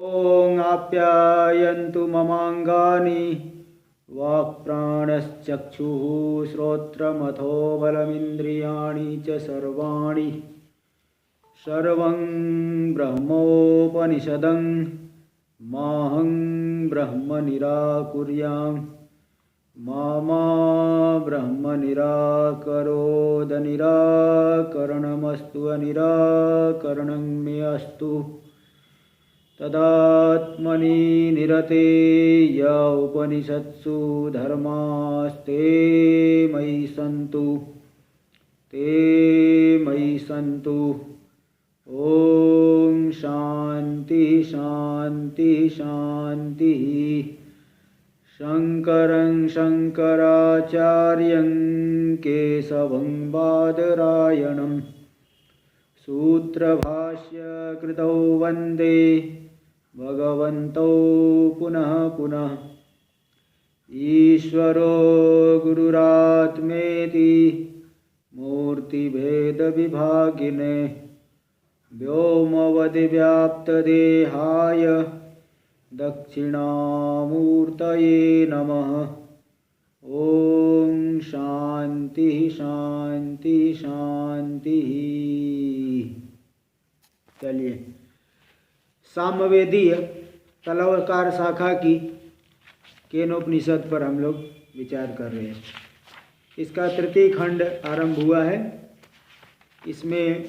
ॐ आप्यायन्तु ममाङ्गानि वाक्प्राणश्चक्षुः श्रोत्रमथो बलमिन्द्रियाणि च सर्वाणि सर्वं ब्रह्मोपनिषदं माहं ब्रह्म निराकुर्यां मा ब्रह्म निराकरोद निराकरणमस्तु अनिराकरणं मे अस्तु तदात्मनि निरते य उपनिषत्सु धर्मास्ते मयि सन्तु ॐ शान्ति शान्ति शान्तिः। शङ्करं शङ्कराचार्यं केशवं बादरायणं सूत्रभाष्यकृतौ वन्दे भगवन्तौ पुनः पुनः। ईश्वरो गुरुरात्मेति मूर्तिभेदविभागिने व्योमवद्व्याप्तदेहाय दक्षिणामूर्तये नमः। ॐ शान्ति शान्ति शान्तिः। चलिए, सामवेदीय तलवकार शाखा की केनोपनिषद पर हम लोग विचार कर रहे हैं। इसका तृतीय खंड आरंभ हुआ है। इसमें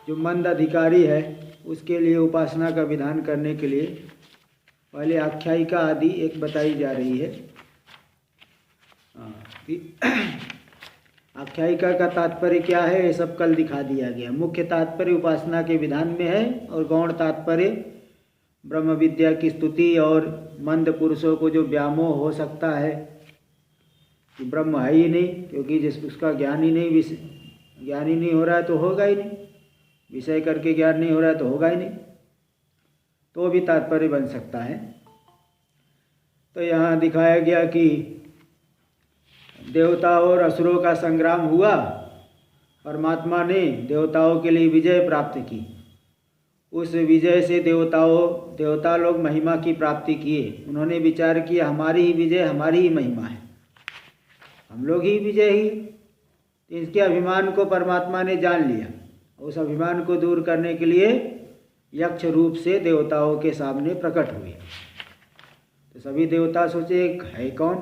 जो मंद अधिकारी है उसके लिए उपासना का विधान करने के लिए पहले आख्यायिका आदि एक बताई जा रही है। आख्यायिका का तात्पर्य क्या है ये सब कल दिखा दिया गया। मुख्य तात्पर्य उपासना के विधान में है और गौण तात्पर्य ब्रह्म विद्या की स्तुति और मंद पुरुषों को जो व्यामोह हो सकता है कि ब्रह्म है ही नहीं, क्योंकि जिस उसका ज्ञान ही नहीं हो रहा है तो होगा ही नहीं, विषय करके ज्ञान नहीं हो रहा है तो होगा ही नहीं, तो भी तात्पर्य बन सकता है। तो यहाँ दिखाया गया कि देवताओं और असुरों का संग्राम हुआ, परमात्मा ने देवताओं के लिए विजय प्राप्त की। उस विजय से देवता लोग महिमा की प्राप्ति किए। उन्होंने विचार किया हमारी ही विजय, हमारी ही महिमा है, हम लोग ही विजय ही। इसके अभिमान को परमात्मा ने जान लिया। उस अभिमान को दूर करने के लिए यक्ष रूप से देवताओं के सामने प्रकट हुए। तो सभी देवता सोचे है कौन।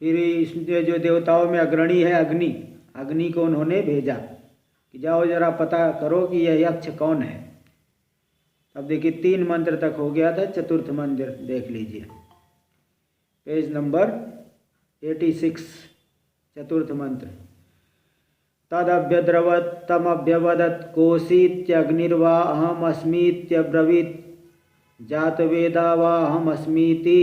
फिर इसलिए जो देवताओं में अग्रणी है अग्नि को उन्होंने भेजा कि जाओ जरा पता करो कि यह यक्ष कौन है। अब देखिए 3 मंत्र तक हो गया था। चतुर्थ मंत्र देख लीजिए, पेज नंबर 86, चतुर्थ मंत्र। तदभ्यद्रवत् तमभ्यवदत् कोशीत्यग्निर्वा अहमस्मीत्यब्रवीत् जातवेदा वा अहमस्मीति।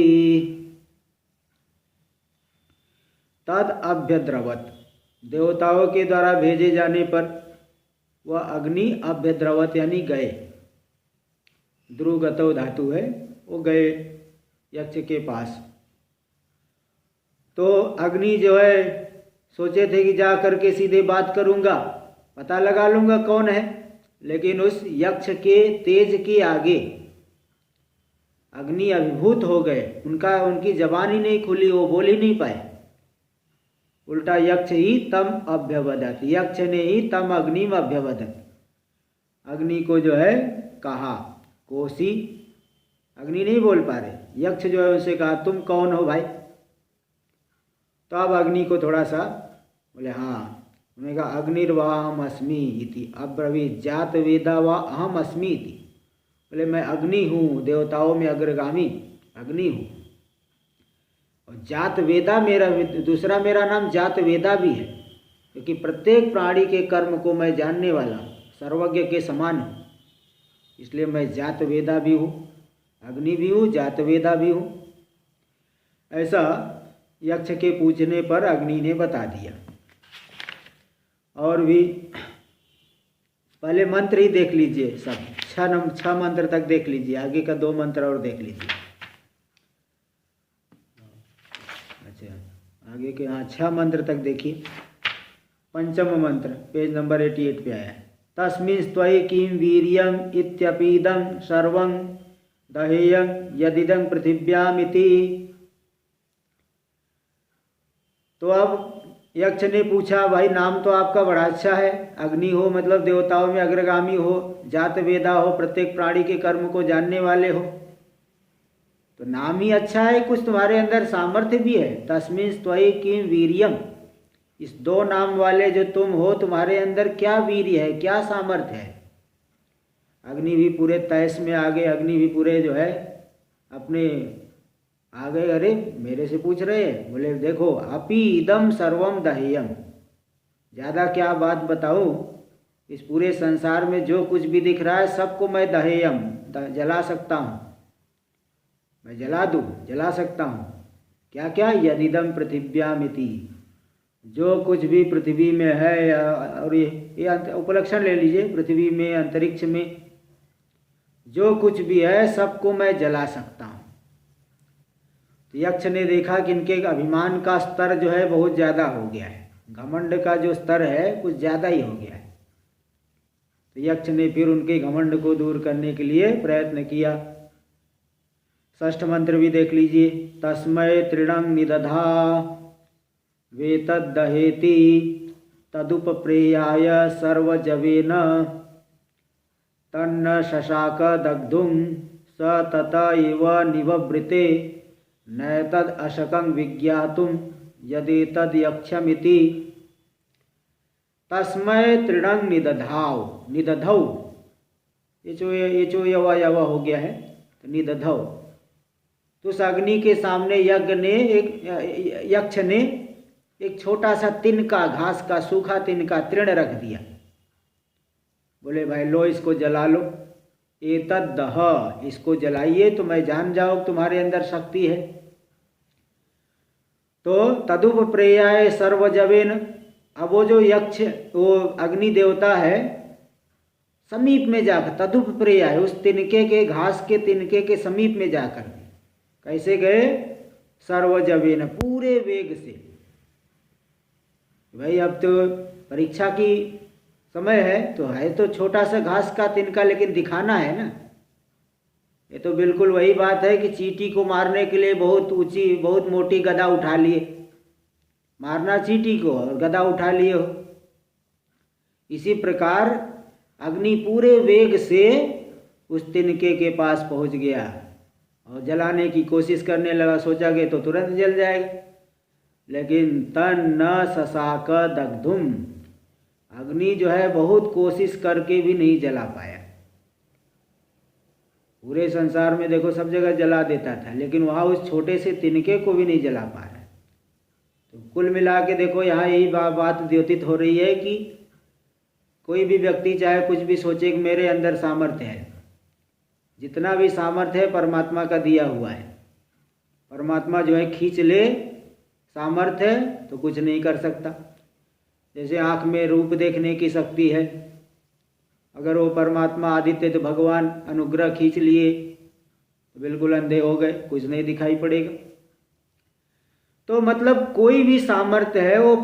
तद अभ्यद्रवत्, देवताओं के द्वारा भेजे जाने पर वह अग्नि अभ्यद्रवत् यानी गए, ध्रुवगतौ धातु है, वो गए यक्ष के पास। तो अग्नि जो है सोचे थे कि जा करके सीधे बात करूंगा, पता लगा लूंगा कौन है, लेकिन उस यक्ष के तेज के आगे अग्नि अभिभूत हो गए। उनकी जबान ही नहीं खुली, वो बोल ही नहीं पाए। उल्टा यक्ष ही तम अभ्यवदत, यक्ष ने ही तम अग्निम अभ्यवदत, अग्नि को जो है कहा। कोसी, अग्नि नहीं बोल पा रहे, यक्ष जो है उसे कहा तुम कौन हो भाई। तो अब अग्नि को थोड़ा सा बोले हाँ, उन्होंने कहा अग्निर्वा अहम अस्मि इति अब्रवीत जात वेदा वा अहम अस्मि इति। बोले मैं अग्नि हूँ, देवताओं में अग्रगामी अग्नि हूँ। और जात वेदा दूसरा मेरा नाम जात वेदा भी है, क्योंकि प्रत्येक प्राणी के कर्म को मैं जानने वाला सर्वज्ञ के समान हूँ। इसलिए मैं जात वेदा भी हूँ, अग्नि भी हूँ, जात वेदा भी हूँ। ऐसा यक्ष के पूछने पर अग्नि ने बता दिया। और भी पहले मंत्र ही देख लीजिए सब, 6 मंत्र तक देख लीजिए, आगे का 2 मंत्र और देख लीजिए। अच्छा, आगे के 6 मंत्र तक देखिए। पंचम मंत्र पेज नंबर 88 पे आया है। तस्मिन् त्वयि किं वीर्यम् इत्यपीदं सर्वं दहेयं यदिदं पृथिव्यामिति। तो अब यक्ष ने पूछा, भाई नाम तो आपका बड़ा अच्छा है, अग्नि हो मतलब देवताओं में अग्रगामी हो, जात वेदा हो, प्रत्येक प्राणी के कर्म को जानने वाले हो, तो नाम ही अच्छा है, कुछ तुम्हारे अंदर सामर्थ्य भी है। तस्मिन् त्वयि किं वीर्यम, इस दो नाम वाले जो तुम हो, तुम्हारे अंदर क्या वीर्य है, क्या सामर्थ्य है। अग्नि भी पूरे तैस में आ गए, अग्नि भी पूरे जो है अपने आ गए। अरे मेरे से पूछ रहे हैं, बोले देखो अपि इदम सर्वम दहेयम, ज़्यादा क्या बात बताऊँ, इस पूरे संसार में जो कुछ भी दिख रहा है सबको मैं दहेयम जला सकता हूँ, मैं जला दूँ, जला सकता हूँ। क्या क्या, यदिदम पृथिव्यामिति, जो कुछ भी पृथ्वी में है, और ये उपलक्षण ले लीजिए, पृथ्वी में, अंतरिक्ष में जो कुछ भी है सबको मैं जला सकता हूँ। तो यक्ष ने देखा कि इनके अभिमान का स्तर जो है बहुत ज़्यादा हो गया है, घमंड का जो स्तर है कुछ ज़्यादा ही हो गया है। तो यक्ष ने फिर उनके घमंड को दूर करने के लिए प्रयत्न किया। षष्ठ मंत्र भी देख लीजिए, तस्मै तृणं निदधा वेतद्दहेति तदुपप्रेयाय सर्वजवेन तन्न शशाक दग्धुं स तत इव निववृते नैतद अशकं विज्ञातुं यदेतद् यक्षमिति। तस्मै तृणं निदधाव, निदधौ, ये जो यव हो गया है, तो निदधौ, तो उस अग्नि के सामने यक्ष ने एक छोटा सा तिनका, घास का सूखा तिनका तृण रख दिया। बोले भाई लो इसको जला लो, एतद् दह, इसको जलाइए तो मैं जान जाऊँ तुम्हारे अंदर शक्ति है। तो तदुपप्रेयाय सर्वजवेन, अब वो जो यक्ष, वो अग्नि देवता है, समीप में जाकर, तदुपप्रेयाय, उस तिनके के, घास के तिनके के समीप में जाकर, कैसे गए, सर्वजवेन, पूरे वेग से। भाई अब तो परीक्षा की समय है तो छोटा सा घास का तिनका, लेकिन दिखाना है ना। ये तो बिल्कुल वही बात है कि चींटी को मारने के लिए बहुत ऊंची, बहुत मोटी गदा उठा लिए, मारना चींटी को और गदा उठा लिए हो। इसी प्रकार अग्नि पूरे वेग से उस तिनके के पास पहुंच गया और जलाने की कोशिश करने लगा। सोचा कि तो तुरंत जल जाएगा, लेकिन तन न शशाक दग्धुम, अग्नि जो है बहुत कोशिश करके भी नहीं जला पाया। पूरे संसार में देखो सब जगह जला देता था, लेकिन वहाँ उस छोटे से तिनके को भी नहीं जला पा रहा। तो कुल मिला के देखो यहाँ यही बात द्योतित हो रही है कि कोई भी व्यक्ति चाहे कुछ भी सोचे कि मेरे अंदर सामर्थ्य है, जितना भी सामर्थ्य है परमात्मा का दिया हुआ है। परमात्मा जो है खींच ले सामर्थ्य है तो कुछ नहीं कर सकता। जैसे आँख में रूप देखने की शक्ति है, अगर वो परमात्मा आदित्य तो भगवान अनुग्रह खींच लिए तो बिल्कुल अंधे हो गए, कुछ नहीं दिखाई पड़ेगा। तो मतलब कोई भी सामर्थ्य है वो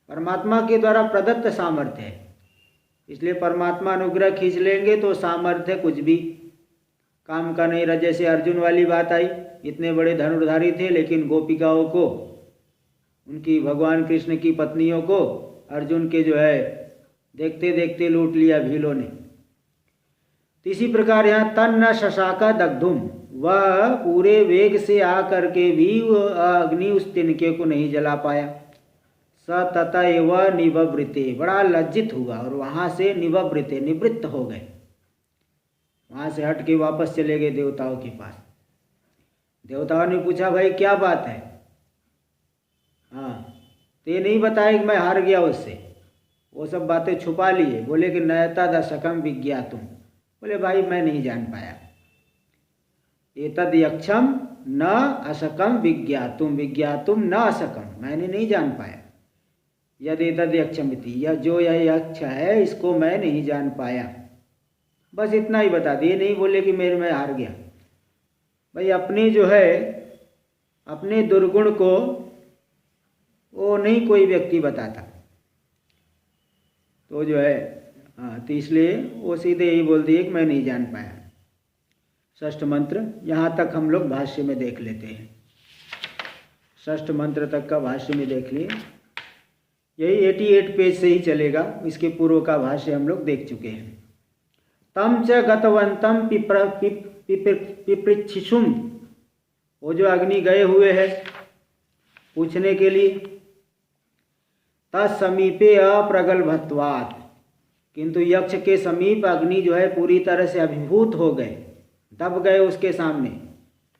परमात्मा के द्वारा प्रदत्त सामर्थ्य है। इसलिए परमात्मा अनुग्रह खींच लेंगे तो सामर्थ्य कुछ भी काम का नहीं रहा। जैसे अर्जुन वाली बात आई, इतने बड़े धनुर्धारी थे, लेकिन गोपिकाओं को, उनकी भगवान कृष्ण की पत्नियों को अर्जुन के जो है देखते देखते लूट लिया भीलों ने। तो इसी प्रकार यहाँ तन न शशाका दग्धुम, वह पूरे वेग से आ करके भी अग्नि उस तिनके को नहीं जला पाया। स तत एव निववृते, बड़ा लज्जित हुआ और वहाँ से निववृते, निवृत्त हो गए, वहाँ से हट के वापस चले गए देवताओं के पास। देवताओं ने पूछा भाई क्या बात है, हाँ तो ये नहीं बताया कि मैं हार गया उससे, वो सब बातें छुपा लिए। बोले कि नयता दशकम विज्ञातुम, बोले भाई मैं नहीं जान पाया। एतद यक्षम न अशकम विज्ञातुम, विज्ञातुम न अशकम, मैंने नहीं जान पाया। यद एतद यक्षमिति, यह जो यह यक्ष है इसको मैं नहीं जान पाया। बस इतना ही बता दिए, नहीं बोले कि मैं हार गया। भाई अपने जो है अपने दुर्गुण को वो नहीं कोई व्यक्ति बताता। तो जो है तो इसलिए वो सीधे यही बोल दिए कि मैं नहीं जान पाया। षष्ठ मंत्र यहाँ तक हम लोग भाष्य में देख लेते हैं। षष्ठ मंत्र तक का भाष्य में देख लिए, यही 88 पेज से ही चलेगा। इसके पूर्व का भाष्य हम लोग देख चुके हैं। तम च गतवंतम पिपृच्छिषुम, वो जो अग्नि गए हुए हैं पूछने के लिए, तत्समीपे अप्रगल्भत्वात्, किंतु यक्ष के समीप अग्नि जो है पूरी तरह से अभिभूत हो गए, दब गए उसके सामने।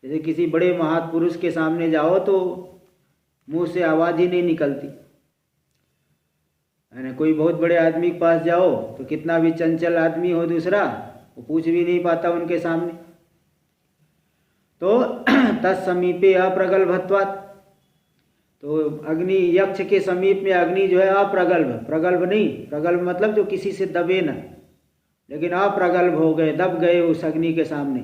जैसे किसी बड़े महापुरुष के सामने जाओ तो मुंह से आवाज़ ही नहीं निकलती है ना। कोई बहुत बड़े आदमी के पास जाओ तो कितना भी चंचल आदमी हो दूसरा, वो पूछ भी नहीं पाता उनके सामने। तो तत्समीपे अप्रगल्भत्वात्, तो अग्नि यक्ष के समीप में अग्नि जो है अप्रगल्भ, प्रगल्भ नहीं, प्रगल्भ मतलब जो किसी से दबे न, लेकिन अप्रगल्भ हो गए, दब गए उस अग्नि के सामने,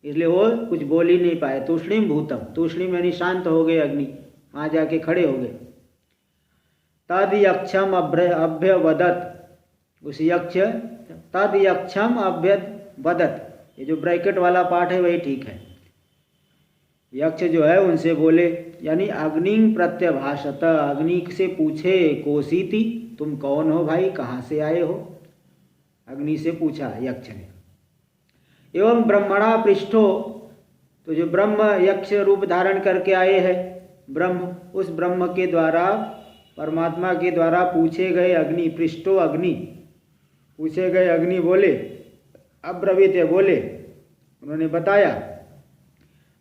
इसलिए वो कुछ बोल ही नहीं पाए। तूष्णीम भूतम, तूष्णीम यानी शांत हो गए अग्नि, वहाँ जाके खड़े हो गए। तद यक्षम अभ्यवदत, उस यक्ष तद यक्षम अभ्यवदत, ये जो ब्रैकेट वाला पार्ट है वही ठीक है। यक्ष जो है उनसे बोले, यानी अग्नि प्रत्यभाषत, अग्नि से पूछे, कोसीति, तुम कौन हो भाई, कहाँ से आए हो, अग्नि से पूछा यक्ष ने। एवं ब्रह्मणा पृष्ठो, तो जो ब्रह्म यक्ष रूप धारण करके आए हैं ब्रह्म, उस ब्रह्म के द्वारा, परमात्मा के द्वारा पूछे गए अग्नि, पृष्ठो अग्नि, पूछे गए अग्नि बोले, अब्रवीत बोले, उन्होंने बताया,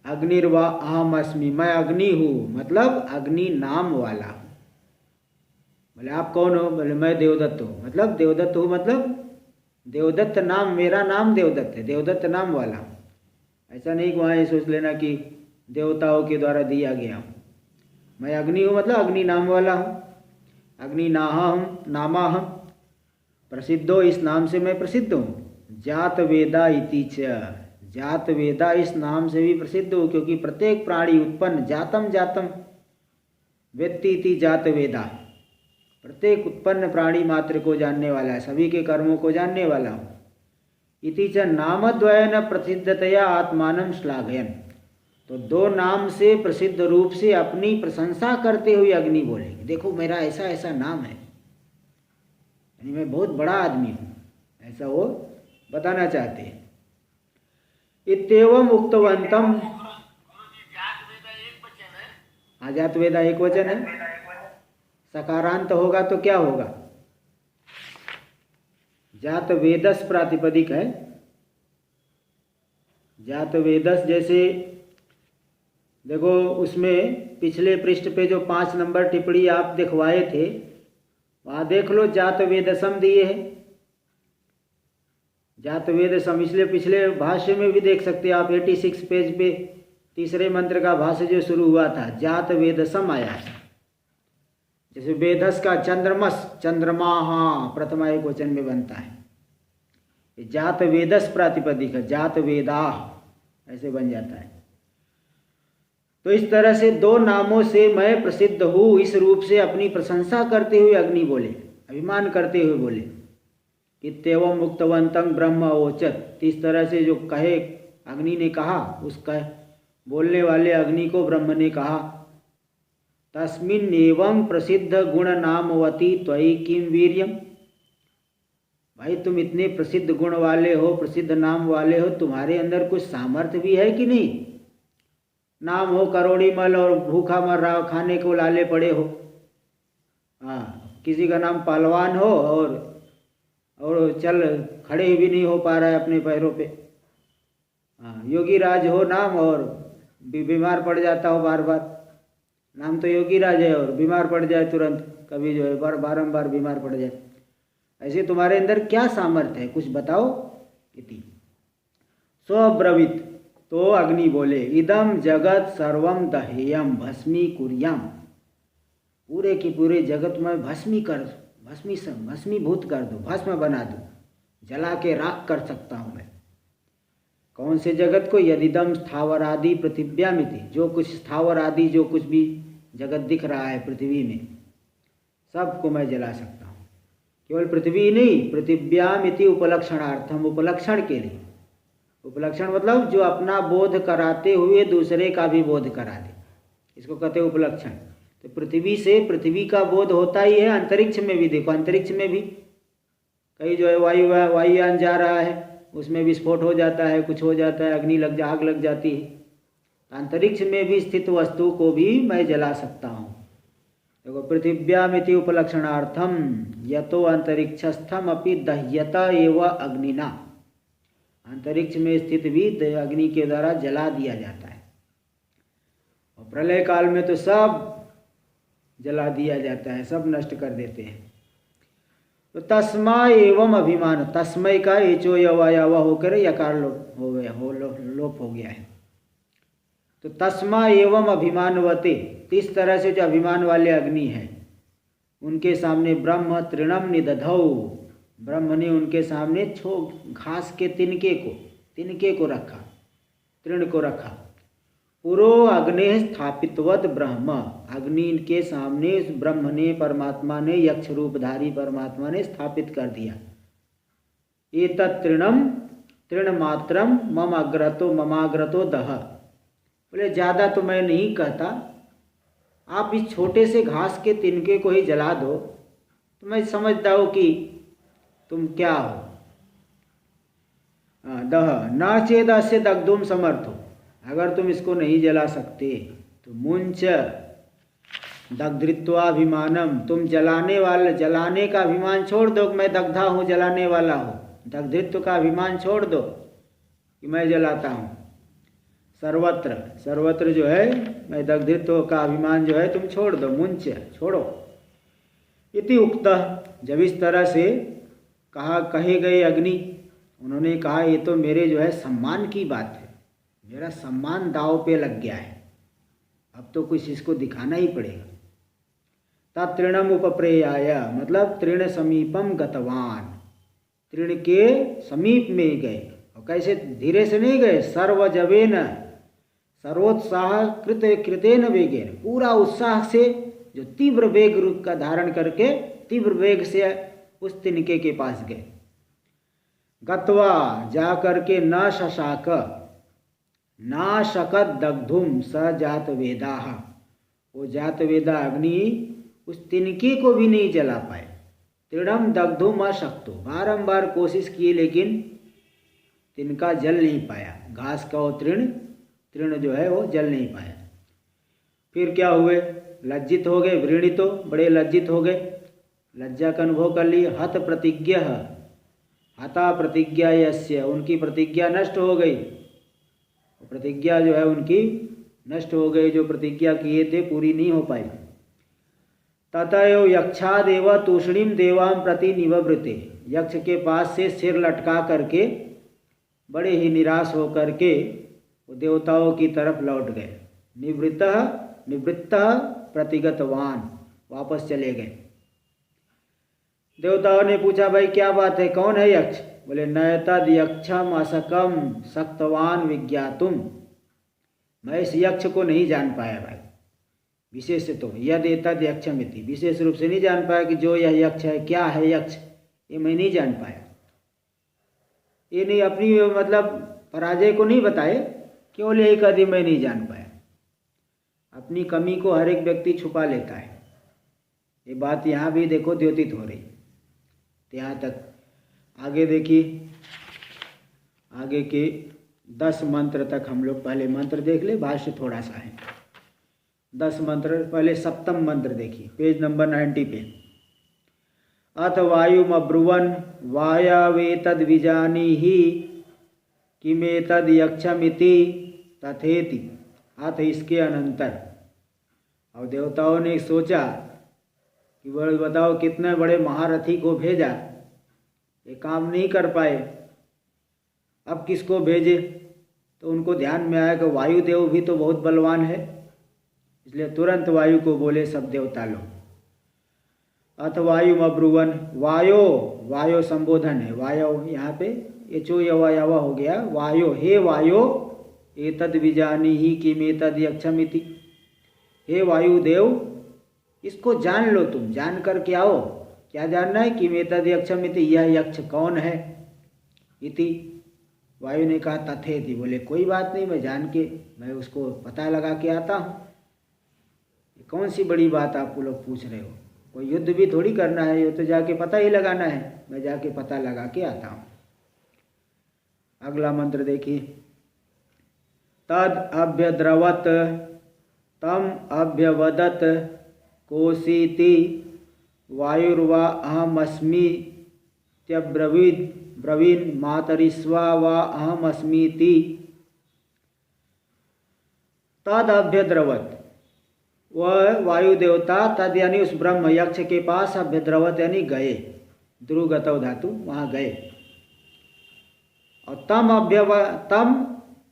अग्निर्वा अहम अस्मि, मैं अग्नि हूँ, मतलब अग्नि नाम वाला हूँ। बोले आप कौन हो, बोले मैं देवदत्त हूँ, मतलब देवदत्त हूँ, मतलब देवदत्त नाम, मेरा नाम देवदत्त है, देवदत्त नाम वाला हूँ। ऐसा नहीं कि वहाँ ये सोच लेना कि देवताओं के द्वारा दिया गया हूँ। मैं अग्नि हूँ मतलब अग्नि नाम वाला हूँ। अग्नि नाहम नामाहम, प्रसिद्धो, इस नाम से मैं प्रसिद्ध हूँ। जात वेदा इति च, जात वेदा इस नाम से भी प्रसिद्ध हूँ, क्योंकि प्रत्येक प्राणी उत्पन्न, जातम जातम वेत्ति इति जात वेदा, प्रत्येक उत्पन्न प्राणी मात्र को जानने वाला है, सभी के कर्मों को जानने वाला हूँ। इति च नामद्वयन प्रसिद्धतया आत्मानं श्लाघयन्, तो दो नाम से प्रसिद्ध रूप से अपनी प्रशंसा करते हुए अग्नि बोले, देखो मेरा ऐसा ऐसा नाम है, यानी मैं बहुत बड़ा आदमी हूँ, ऐसा वो बताना चाहते हैं। इत्येवम् उक्तवन्तम, जात वेदा एक वचन है, सकारांत होगा तो क्या होगा, जात वेदस प्रातिपदिक है। जात वेदस, जैसे देखो उसमें पिछले पृष्ठ पे जो 5 नंबर टिप्पणी आप दिखवाए थे, वहाँ देख लो, जात वेदसम दिए है, जात वेदसम, इसलिए पिछले भाष्य में भी देख सकते हैं आप, 86 पेज पे तीसरे मंत्र का भाष्य जो शुरू हुआ था, जात वेदसम आया है। जैसे वेदस का चंद्रमस, चंद्रमा, हाँ प्रथमा एक वचन में बनता है। जात वेदस प्रातिपदिक है, जात वेदा ऐसे बन जाता है। तो इस तरह से दो नामों से मैं प्रसिद्ध हूँ, इस रूप से अपनी प्रशंसा करते हुए अग्नि बोले, अभिमान करते हुए बोले। इत्येवं मुक्तवंतं ब्रह्म अवोचत, इस तरह से जो कहे अग्नि ने कहा, उसका बोलने वाले अग्नि को ब्रह्म ने कहा, तस्मिन् एवं प्रसिद्ध गुण नामवती त्वयि किम वीर्यम, भाई तुम इतने प्रसिद्ध गुण वाले हो, प्रसिद्ध नाम वाले हो, तुम्हारे अंदर कुछ सामर्थ्य भी है कि नहीं। नाम हो करोड़ी मल और भूखा मर रहा हो, खाने को लाले पड़े हो। हाँ, किसी का नाम पहलवान हो और चल खड़े भी नहीं हो पा रहा है अपने पैरों पे। हाँ, योगी राज हो नाम और बीमार पड़ जाता हो बार बार, नाम तो योगी राज है और बीमार पड़ जाए तुरंत, कभी जो है बारंबार बीमार पड़ जाए। ऐसे तुम्हारे अंदर क्या सामर्थ्य है, कुछ बताओ। इति स्वब्रवीत, तो अग्नि बोले, इदम जगत सर्वम दहेयम भस्मी कुर्याम, पूरे के पूरे जगत में भस्मीभूत कर दो, भस्म बना दो, जला के राख कर सकता हूँ मैं। कौन से जगत को, यदिदम स्थावर आदि पृथिव्यामिति, जो कुछ स्थावर आदि जो कुछ भी जगत दिख रहा है पृथ्वी में, सबको मैं जला सकता हूँ। केवल पृथ्वी नहीं, पृथिव्याम इति उपलक्षणार्थम, उपलक्षण के लिए। उपलक्षण मतलब जो अपना बोध कराते हुए दूसरे का भी बोध करा दे, इसको कहते हैं उपलक्षण। तो पृथ्वी से पृथ्वी का बोध होता ही है, अंतरिक्ष में भी देखो, अंतरिक्ष में भी कहीं जो है वायुयान जा रहा है, उसमें विस्फोट हो जाता है, कुछ हो जाता है, आग लग जाती है। अंतरिक्ष में भी स्थित वस्तु को भी मैं जला सकता हूँ। देखो, पृथिव्यामिति उपलक्षणार्थम यतो अंतरिक्षस्थम अपि दह्यता एव अग्निना, अंतरिक्ष में स्थित भी अग्नि के द्वारा जला दिया जाता है। और प्रलय काल में तो सब जला दिया जाता है, सब नष्ट कर देते हैं। तो तस्मा एवं अभिमान, तस्मय का एचो यवा होकर यकार लोप हो गया है। तो तस्मा एवं अभिमानवते, इस तरह से जो अभिमान वाले अग्नि हैं उनके सामने ब्रह्म तृणम निदधौ, ब्रह्म ने उनके सामने घास के तिनके को रखा, तृण को रखा। पुरो अग्नि स्थापितवत ब्रह्म, अग्नि के सामने ब्रह्म ने, परमात्मा ने, यक्ष रूपधारी परमात्मा ने स्थापित कर दिया। एतत् तृणम तृणमात्रम ममाग्रतो दह, बोले ज़्यादा तो मैं नहीं कहता, आप इस छोटे से घास के तिनके को ही जला दो तो मैं समझता हूँ कि तुम क्या हो। दह न चेदस्य दग्धुम समर्थो, अगर तुम इसको नहीं जला सकते तो मुंच दग्धृत्वाभिमानम, तुम जलाने का अभिमान छोड़ दो, मैं दग्धा हूँ, जलाने वाला हूँ। दग्धृत्व का अभिमान छोड़ दो कि मैं जलाता हूँ। सर्वत्र जो है मैं दग्धृत्व का अभिमान जो है तुम छोड़ दो, मुंच छोड़ो। इति उक्तः, जब इस तरह से कहे गए अग्नि, उन्होंने कहा ये तो मेरे जो है सम्मान की बात है, मेरा सम्मान दाव पे लग गया है, अब तो कुछ इसको दिखाना ही पड़ेगा। तृणम उपप्रेयाय, मतलब तृण समीपम गतवान, तृण के समीप में गए। और कैसे, धीरे से नहीं गए, सर्वजवेन सर्वोत्साह कृतेन वेगेन, पूरा उत्साह से, जो तीव्र वेग रूप का धारण करके तीव्र वेग से उस तिनके के पास गए। गत्वा, जा करके, न शशाक नाशकत दग्धुम स जात वेदाः, वो जात वेदा अग्नि उस तिनके को भी नहीं जला पाए। तृणम दग्धुम अशक्तो, बारंबार कोशिश की लेकिन तिनका जल नहीं पाया, घास का वो तृण जो है वो जल नहीं पाया। फिर क्या हुए, लज्जित हो गए, वृणितो, बड़े लज्जित हो गए, लज्जा का अनुभव कर लिए। हत प्रतिज्ञ, हता प्रतिज्ञा यस्य, उनकी प्रतिज्ञा नष्ट हो गई, प्रतिज्ञा जो है उनकी नष्ट हो गई, जो प्रतिज्ञा किए थे पूरी नहीं हो पाई। ततएव यक्षादेव तूषणीम देवाम प्रति निवृत्ते, यक्ष के पास से सिर लटका करके बड़े ही निराश हो करके वो देवताओं की तरफ लौट गए। निवृत्त प्रतिगतवान, वापस चले गए। देवताओं ने पूछा, भाई क्या बात है, कौन है यक्ष? बोले, नयतद यक्षम असकम सक्तवान विज्ञातुम, मैं इस यक्ष को नहीं जान पाया भाई, विशेष तो यद एतद यक्षमिति, विशेष रूप से नहीं जान पाया कि जो यह यक्ष है, क्या है यक्ष, ये मैं नहीं जान पाया। ये नहीं अपनी मतलब पराजय को नहीं बताए, केवल यही कदी मैं नहीं जान पाया। अपनी कमी को हर एक व्यक्ति छुपा लेता है। ये बात यहाँ भी देखो द्योतित हो रही। तो यहाँ तक आगे देखिए, आगे के 10 मंत्र तक हम लोग पहले मंत्र देख ले, भाष्य थोड़ा सा है। 10 मंत्र, पहले 7वां मंत्र देखिए, पेज नंबर 90 पे। अथ वायुमब्रुवन् वायवेतद् विजानीहि किमेतद् यक्षमिति तथेति। अथ, इसके अनंतर, और देवताओं ने सोचा कि बताओ कितने बड़े महारथी को भेजा, ये काम नहीं कर पाए, अब किसको भेजे? तो उनको ध्यान में आया कि वायुदेव भी तो बहुत बलवान है, इसलिए तुरंत वायु को बोले सब देवता लोग। अथ वायुमब्रुवन्, वायो संबोधन है, वायो यहाँ पे एचो यवा हो गया, वायो, हे वायो एतद् विजानीहि किमेतद् यक्षमिति, हे वायुदेव इसको जान लो, तुम जान कर के आओ, क्या जानना है कि एतद् यक्षम इति, यह यक्ष कौन है इति। वायु ने कहा तथेति, बोले कोई बात नहीं, मैं उसको पता लगा के आता हूँ। कौन सी बड़ी बात आपको लोग पूछ रहे हो, कोई युद्ध भी थोड़ी करना है, ये तो जाके पता ही लगाना है, मैं जाके पता लगा के आता हूँ। अगला मंत्र देखिए, तद अभ्यद्रवत तम अभ्यवदत कोसीति वायुर्वा अहमस्मि ब्रवीन मातरिस्वा वा अहमस्मीति। तद अभ्यद्रवत, वह वायु देवता तद यानी उस ब्रह्म यक्ष के पास, अभ्यद्रवत यानी गए, ध्रुवगतौ धातु, वहाँ गए। और तम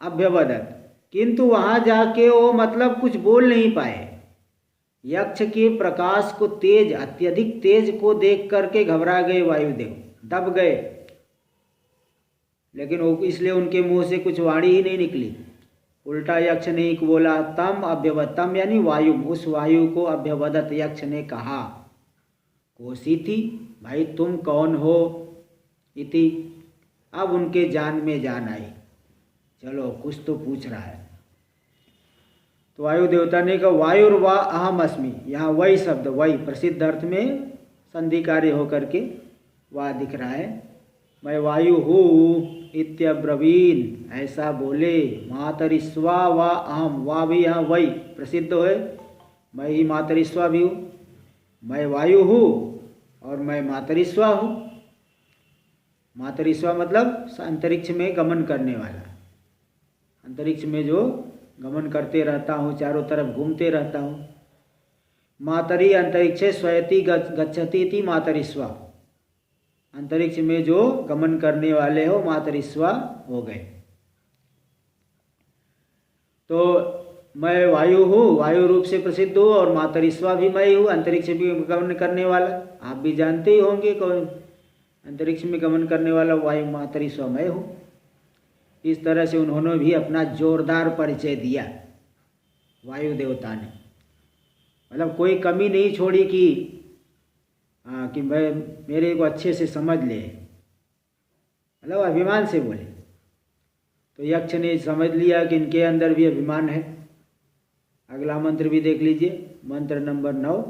अभ्यवदत, किंतु वहाँ जाके वो मतलब कुछ बोल नहीं पाए। यक्ष के प्रकाश को, तेज, अत्यधिक तेज को देख करके घबरा गए वायुदेव, दब गए। लेकिन वो इसलिए उनके मुंह से कुछ वाणी ही नहीं निकली। उल्टा यक्ष ने बोला तम अभ्यवत, तम यानी वायु, उस वायु को अभ्यवदत यक्ष ने कहा, कोसी थी, भाई तुम कौन हो इति। अब उनके जान में जान आई, चलो कुछ तो पूछ रहा है। तो वायु देवता ने कहा वायुर्वा अहम अस्मि, यहाँ वही शब्द, वही प्रसिद्ध अर्थ में संधि कार्य होकर के वह दिख रहा है, मैं वायु हूँ इत्यब्रवीन, ऐसा बोले। मातरिस्वा वा अहम, वा भी यहाँ वही प्रसिद्ध है, मैं ही मातरिस्वा भी हूँ, मैं वायु हूँ और मैं मातरिस्वा हूँ। मातरिस्वा मतलब अंतरिक्ष में गमन करने वाला, अंतरिक्ष में जो गमन करते रहता हूँ, चारों तरफ घूमते रहता हूँ। मातरी अंतरिक्षे स्वयति गच्छति इति मातरिस्वा, अंतरिक्ष में जो गमन करने वाले हो मातरिस्वा हो गए। तो मैं वायु हूँ, वायु रूप से प्रसिद्ध हूँ, और मातरिस्वा भी मैं हूँ, अंतरिक्ष में गमन करने वाला। आप भी जानते ही होंगे कौन अंतरिक्ष में गमन करने वाला वायु मातरिस्वा मैं हूँ। इस तरह से उन्होंने भी अपना जोरदार परिचय दिया वायु देवता ने, मतलब कोई कमी नहीं छोड़ी कि मेरे को अच्छे से समझ ले, मतलब अभिमान से बोले। तो यक्ष ने समझ लिया कि इनके अंदर भी अभिमान है। अगला मंत्र भी देख लीजिए, मंत्र नंबर 9,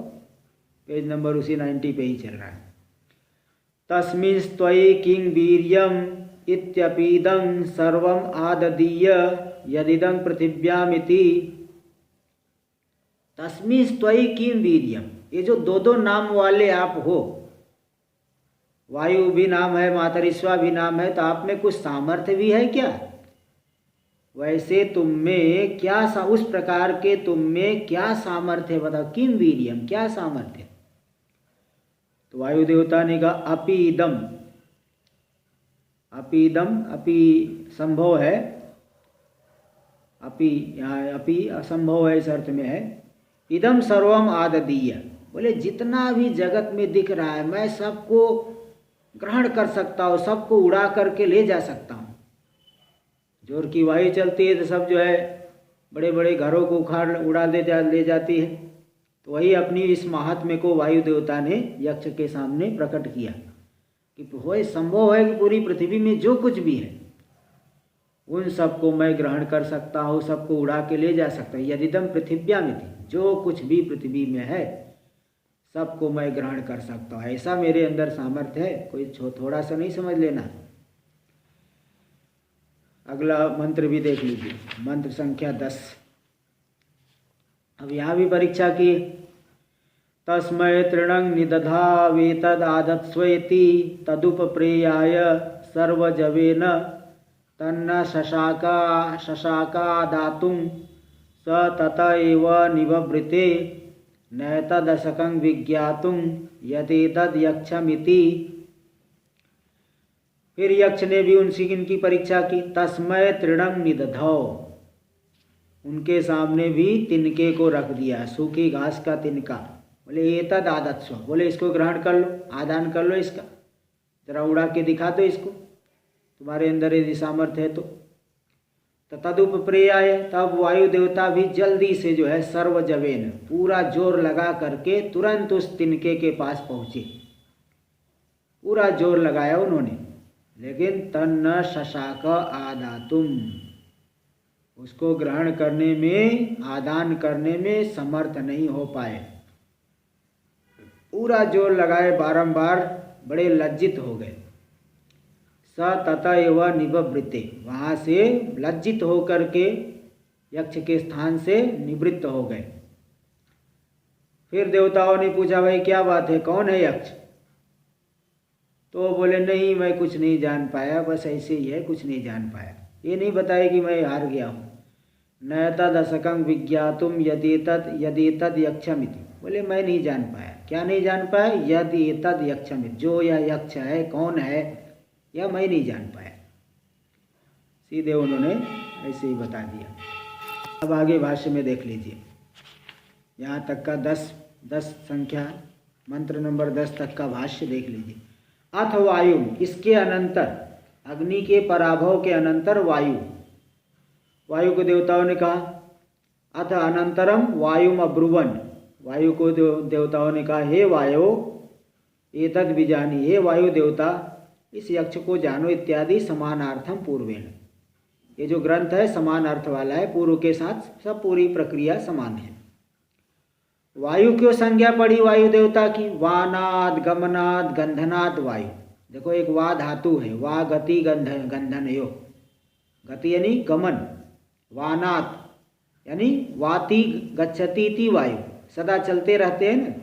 पेज नंबर उसी 90 पे ही चल रहा है। तस्मिंस्त्वयि किं वीर्यम् इत्यपीदं सर्वम् आददीय यदिदं पृथिव्यामिति। तस्मिंस्त्वयि किं वीर्यम्, ये जो दो नाम वाले आप हो, वायु भी नाम है, मातरिस्वा भी नाम है, तो आप में कुछ सामर्थ्य भी है क्या? वैसे तुम में क्या उस प्रकार के तुम में क्या सामर्थ्य है, बताओ। किम वीर्यम, क्या सामर्थ्य? तो वायु देवता ने कहा अपीदम, अपीदम, अपी संभव है, अपी यहाँ अपी असंभव है, इस अर्थ में है। इदम सर्वम आददीय, बोले जितना भी जगत में दिख रहा है मैं सबको ग्रहण कर सकता हूँ, सबको उड़ा करके ले जा सकता हूँ। जोर की वायु चलती है तो सब जो है बड़े बड़े घरों को उखाड़ उड़ा ले जाती है। तो वही अपनी इस महात्म्य को वायु देवता ने यक्ष के सामने प्रकट किया कि हो संभव है कि पूरी पृथ्वी में जो कुछ भी है उन सबको मैं ग्रहण कर सकता हूँ, सबको उड़ा के ले जा सकता हूँ। यदिदम पृथिव्यामिति, जो कुछ भी पृथ्वी में है सबको मैं ग्रहण कर सकता हूँ, ऐसा मेरे अंदर सामर्थ्य है, कोई थोड़ा सा नहीं समझ लेना। अगला मंत्र भी देख लीजिए, मंत्र संख्या 10। अब यहाँ भी परीक्षा की। तस्मै तृणं निदधावेतदादत्स्वेति तदुपप्रेयाय सर्वजवेन तन्न शशाका दातुं स तत एव निववृते नैतदशकं विज्ञातुं यदेतद्यक्षमिति। फिर यक्ष ने भी इनकी परीक्षा की। तस्मै तृणं निदधौ, उनके सामने भी तिनके को रख दिया, सूखी घास का तिनका। बोले एतद आदत्स्व, बोले इसको ग्रहण कर लो, आदान कर लो, इसका जरा उड़ा के दिखा दो इसको, तुम्हारे अंदर यदि सामर्थ्य है तो। तदुपप्रेयाय, तब वायु देवता भी जल्दी से जो है सर्वजवेन, पूरा जोर लगा करके तुरंत उस तिनके के पास पहुँचे। पूरा जोर लगाया उन्होंने, लेकिन तन्न शशाक आदातुम, उसको ग्रहण करने में, आदान करने में समर्थ नहीं हो पाए। पूरा जोर लगाए बारंबार, बड़े लज्जित हो गए। स तथा एव निवृत्ते, वहाँ से लज्जित होकर के यक्ष के स्थान से निवृत्त हो गए। फिर देवताओं ने पूछा, भाई क्या बात है, कौन है यक्ष? तो बोले, नहीं मैं कुछ नहीं जान पाया, बस ऐसे ही है, कुछ नहीं जान पाया। ये नहीं बताया कि मैं हार गया हूँ। न तदशकं विज्ञातुम यदेतद यक्षमिति, बोले मैं नहीं जान पाया। क्या नहीं जान पाया? यदेतद यक्षमिति, जो यह यक्ष है कौन है यह मैं नहीं जान पाया। सीधे उन्होंने ऐसे ही बता दिया। अब आगे भाष्य में देख लीजिए, यहाँ तक का 10 संख्या, मंत्र नंबर 10 तक का भाष्य देख लीजिए। अथ वायु, इसके अनंतर, अग्नि के पराभव के अनंतर वायु, वायु को देवताओं ने कहा। अथ अनंतरम वायुम अब्रुवन, वायु को देवताओं ने कहा, हे वायु एतद् बीजानि, हे वायु देवता इस यक्ष को जानो, इत्यादि समानार्थम पूर्वेण। ये जो ग्रंथ है समान अर्थ वाला है, पूर्व के साथ सब पूरी प्रक्रिया समान है। वायु क्यों संज्ञा पड़ी वायु देवता की? वानाद गमनाद गंधनाद वायु। देखो एक वा धातु है, वा गति गंधन यो, गति यानी गमन, वानात यानी वाति गच्छति इति वायु, सदा चलते रहते हैं ना।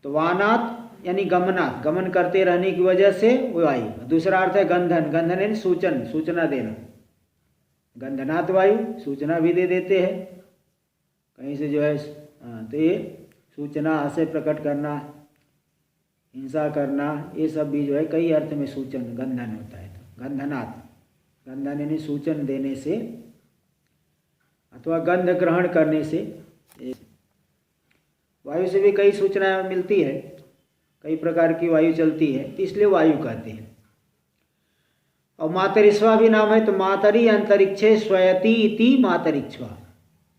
तो वानात यानी गमनात, गमन करते रहने की वजह से वो वायु। दूसरा अर्थ है गंधन, गंधन यानी सूचन, सूचना देना। गंधनात वायु, सूचना भी दे देते हैं कहीं से जो है। तो ये सूचना से प्रकट करना, हिंसा करना, ये सब भी जो है कई अर्थ में सूचन गंधन होता है। तो गंधनात, गंधन यानी सूचन देने से अथवा गंध ग्रहण करने से। वायु से भी कई सूचना मिलती है, कई प्रकार की वायु चलती है, तो इसलिए वायु कहते हैं। और मातरिश्वा भी नाम है, तो मातरी अंतरिक्षे स्वयति इति मातरिक्ष्वा।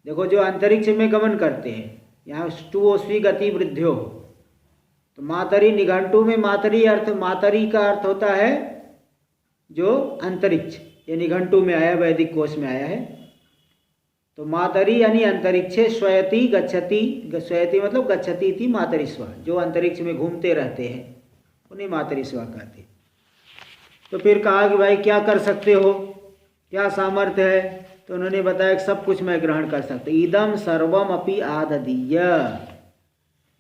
देखो जो अंतरिक्ष में गमन करते हैं, यहाँ स्वी गति वृद्धियो, तो मातरी निघंटु में मातरी अर्थ, मातरी का अर्थ होता है जो अंतरिक्ष, ये निघंटु में आया, वैदिक कोश में आया है। तो मातरी यानी अंतरिक्षे स्वयति गच्छति, स्वयति मतलब गच्छति थी मातरिस्वा, जो अंतरिक्ष में घूमते रहते हैं उन्हें मातरिस्वा कहते हैं। तो फिर कहा कि भाई क्या कर सकते हो, क्या सामर्थ्य है? तो उन्होंने बताया कि सब कुछ मैं ग्रहण कर सकता। इदम सर्वम अपि आददीय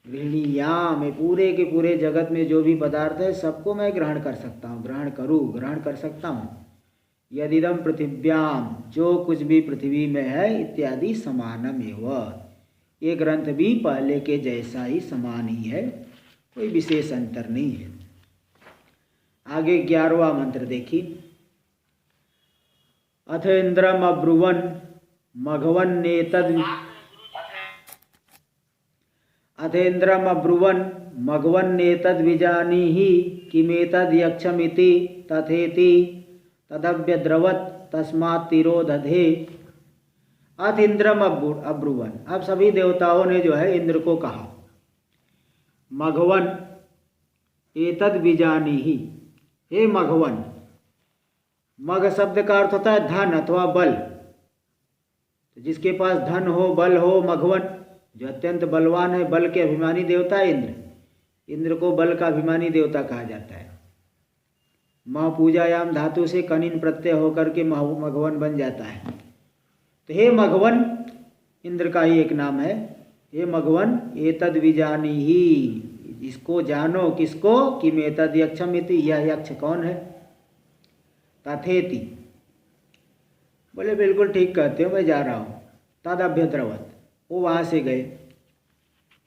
गृहणीया, मैं पूरे के पूरे जगत में जो भी पदार्थ है सबको मैं ग्रहण कर सकता हूँ, ग्रहण कर सकता हूँ। यदिदम पृथिव्याम, जो कुछ भी पृथ्वी में है, इत्यादि समानम एव, ये ग्रंथ भी पहले के जैसा ही समान ही है, कोई विशेष अंतर नहीं है। आगे 11वां मंत्र देखिए। अथ इंद्रम अब्रुवन मघवन नेतद, अथेन्द्रम अब्रुवन मघवन नेतद विजानीहि किमेतद यक्षमिति तथेति तदव्यद्रवत तस्मात् तिरोदधे। अथ इंद्रम अब्रुवन, अब सभी देवताओं ने जो है इंद्र को कहा, मघवन एतद विजानीहि, हे मघवन। मघ शब्द का अर्थ होता है धन अथवा बल, तो जिसके पास धन हो, बल हो, मघवन, जो अत्यंत बलवान है, बल के अभिमानी देवता है इंद्र। इंद्र को बल का अभिमानी देवता कहा जाता है। मह पूजायाम धातु से कनिन प्रत्यय होकर के मघवन बन जाता है। तो हे मघवन, इंद्र का ही एक नाम है। हे मघवन एतद विजानीहि, इसको जानो, किसको? किम एतद यक्षमिति, यह यक्ष कौन है? तथेति, बोले बिल्कुल ठीक कहते हो, मैं जा रहा हूँ। तद अभ्यद्रवत, वो वहाँ से गए।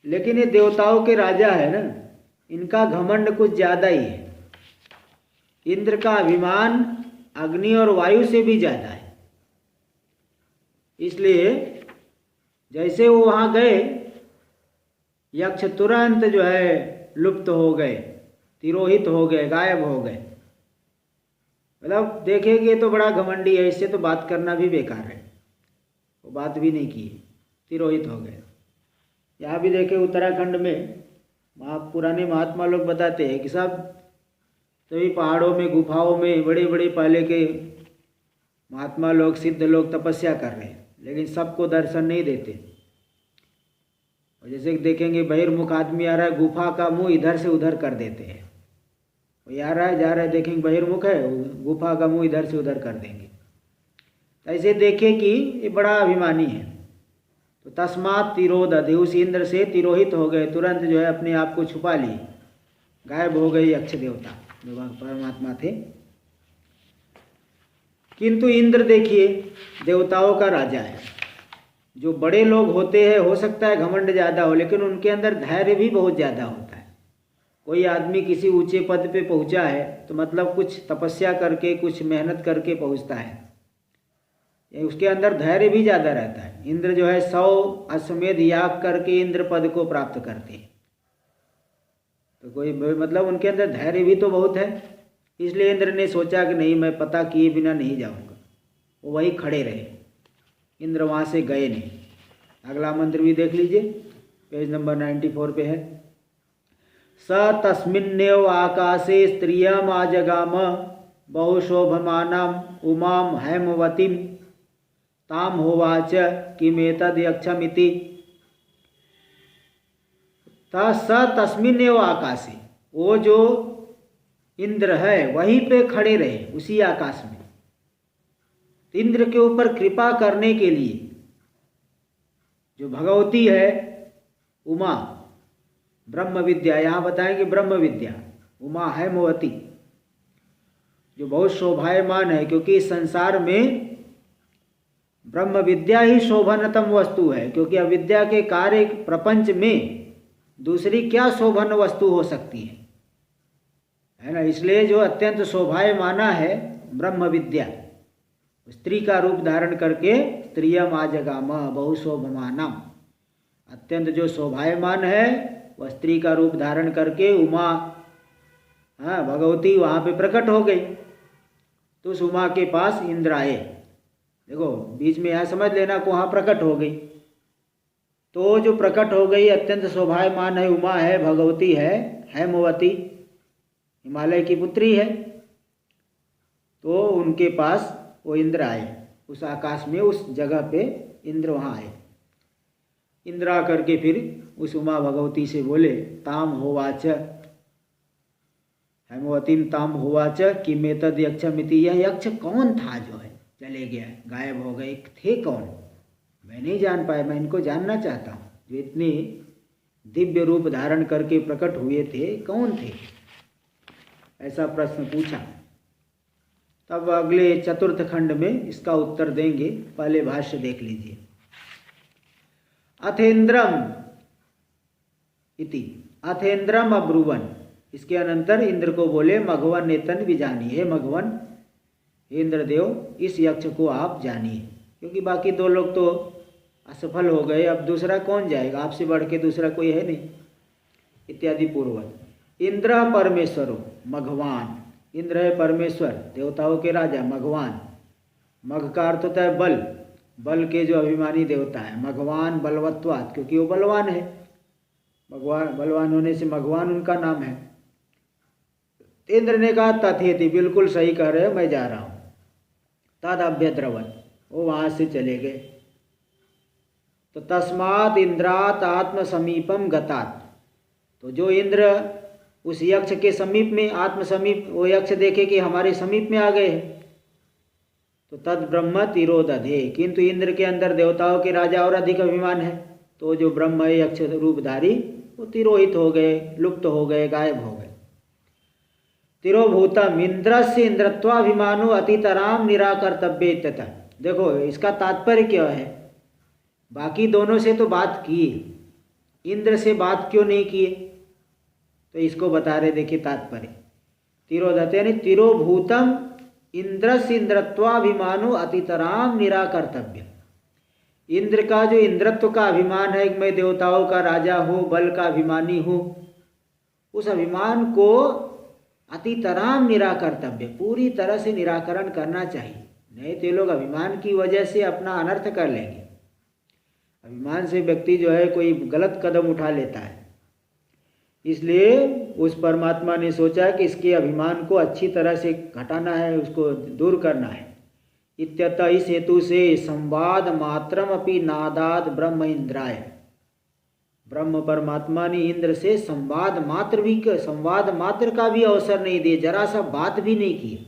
लेकिन ये देवताओं के राजा है ना, इनका घमंड कुछ ज़्यादा ही है। इंद्र का अभिमान अग्नि और वायु से भी ज़्यादा है। इसलिए जैसे वो वहाँ गए, यक्ष तुरंत जो है लुप्त हो गए, तिरोहित हो गए, गायब हो गए। मतलब देखेंगे तो बड़ा घमंडी है, इससे तो बात करना भी बेकार है। वो बात भी नहीं की, तिरोहित हो गए। यहाँ भी देखे उत्तराखंड में पुराने महात्मा लोग बताते हैं कि सब सभी पहाड़ों में, गुफाओं में बड़े बड़े पहले के महात्मा लोग, सिद्ध लोग तपस्या कर रहे हैं, लेकिन सबको दर्शन नहीं देते। और जैसे कि देखेंगे बहिर्मुख आदमी आ रहा है, गुफा का मुंह इधर से उधर कर देते हैं। वो आ रहा है, जा रहा है, देखेंगे बहिर्मुख है, गुफा का मुंह इधर से उधर कर देंगे। तो ऐसे देखें कि ये बड़ा अभिमानी है। तो तस्मात् तिरोदधे, उस इंद्र से तिरोहित हो गए, तुरंत जो है अपने आप को छुपा लिए, गायब हो गए यक्ष देवता जो परमात्मा थे। किंतु इंद्र देखिए देवताओं का राजा है। जो बड़े लोग होते हैं, हो सकता है घमंड ज़्यादा हो, लेकिन उनके अंदर धैर्य भी बहुत ज़्यादा होता है। कोई आदमी किसी ऊंचे पद पे पहुंचा है तो मतलब कुछ तपस्या करके, कुछ मेहनत करके पहुंचता है, उसके अंदर धैर्य भी ज़्यादा रहता है। इंद्र जो है 100 अश्वमेध याग करके इंद्र पद को प्राप्त करते हैं। तो कोई मतलब उनके अंदर धैर्य भी तो बहुत है। इसलिए इंद्र ने सोचा कि नहीं, मैं पता किए बिना नहीं जाऊंगा। वो वहीं खड़े रहे, इंद्र वहाँ से गए नहीं। अगला मंत्र भी देख लीजिए, पेज नंबर 94 पे है। स तस्मिन्नेव आकाशे स्त्रियम आजगाम बहुशोभमानम उमाम हैमवतीम ताम होवाच किमेतद यक्षमिति। स तस्मिन्नेव आकाशे, वो जो इंद्र है वहीं पे खड़े रहे, उसी आकाश में। इंद्र के ऊपर कृपा करने के लिए जो भगवती है उमा, ब्रह्म विद्या, यहाँ बताएंगे ब्रह्म विद्या, उमा हैमवती, जो बहुत शोभायमान है, क्योंकि इस संसार में ब्रह्म विद्या ही शोभनतम वस्तु है। क्योंकि अविद्या के कार्य प्रपंच में दूसरी क्या शोभन वस्तु हो सकती है ना। इसलिए जो अत्यंत शोभायमाना है ब्रह्म विद्या, स्त्री का रूप धारण करके स्त्रियम आजगाम बहुशोभमानम, अत्यंत जो शोभायमान है वह स्त्री का रूप धारण करके उमा, हाँ भगवती वहाँ पे प्रकट हो गई। तो उस उमा के पास इंद्र आए। देखो बीच में यहाँ समझ लेना को वहाँ प्रकट हो गई। तो जो प्रकट हो गई अत्यंत शोभायमान है, उमा है, भगवती है, हैमवती, हिमालय की पुत्री है। तो उनके पास वो इंद्र आए, उस आकाश में, उस जगह पे इंद्र वहाँ आए। इंद्र आकर के फिर उस उमा भगवती से बोले, ताम होवाच हैमवतीम ताम होवाच कि मेतद यक्षमिति, यह यक्ष कौन था जो है चले गया, गायब हो गए, थे कौन, मैं नहीं जान पाया, मैं इनको जानना चाहता हूँ। जो इतने दिव्य रूप धारण करके प्रकट हुए थे, कौन थे, ऐसा प्रश्न पूछा। तब अगले चतुर्थ खंड में इसका उत्तर देंगे, पहले भाष्य देख लीजिए। अथेन्द्रम इति, अथेन्द्रम अब्रुवन, इसके अनंतर इंद्र को बोले, मघवन नेतन विजानिए, हे मघवन, हे इंद्रदेव, इस यक्ष को आप जानिए, क्योंकि बाकी दो लोग तो असफल हो गए, अब दूसरा कौन जाएगा, आपसे बढ़ के दूसरा कोई है नहीं, इत्यादि पूर्वज। इंद्र परमेश्वरो मघवान, इंद्र है परमेश्वर, देवताओं के राजा, मघवान, मघ का अर्थ होता है बल, बल के जो अभिमानी देवता है, मघवान बलवत्वात्, क्योंकि वो बलवान है, भगवान बलवान होने से मघवान उनका नाम है। इंद्र ने कहा तथेति, बिल्कुल सही कह रहे हो, मैं जा रहा हूँ। तद अभ्यद्रवन, वो वहाँ से चले गए। तो तस्मात् इंद्रात आत्म समीपम गतात, तो जो इंद्र उस यक्ष के समीप में, आत्म समीप, वो यक्ष देखे कि हमारे समीप में आ गए हैं, तो तद ब्रह्म तिरोदधे, किंतु इंद्र के अंदर देवताओं के राजा और अधिक अभिमान है, तो जो ब्रह्म है यक्ष रूपधारी, वो तिरोहित हो गए, लुप्त हो गए, गायब हो गए। तिरोभूतम इंद्रस्य इंद्रत्वाभिमानो अतितराम निराकर्तव्य तथा, देखो इसका तात्पर्य क्या है, बाकी दोनों से तो बात की, इंद्र से बात क्यों नहीं किए, तो इसको बता रहे, देखिए तात्पर्य। तिरोधते यानी तिरोभूतम इंद्रस्य इंद्रत्वाभिमानो अतितराम निराकर्तव्य, इंद्र का जो इंद्रत्व का अभिमान है कि मैं देवताओं का राजा हूँ, बल का अभिमानी हूँ, उस अभिमान को अतितराम निराकर्तव्य, पूरी तरह से निराकरण करना चाहिए, नहीं तो ये लोग अभिमान की वजह से अपना अनर्थ कर लेंगे। अभिमान से व्यक्ति जो है कोई गलत कदम उठा लेता है। इसलिए उस परमात्मा ने सोचा कि इसके अभिमान को अच्छी तरह से घटाना है, उसको दूर करना है। इत्यतः इस हेतु से संवाद मात्रम अपि नादाद ब्रह्म इंद्राय, ब्रह्म परमात्मा ने इंद्र से संवाद मात्र का भी अवसर नहीं दिए, जरा सा बात भी नहीं की।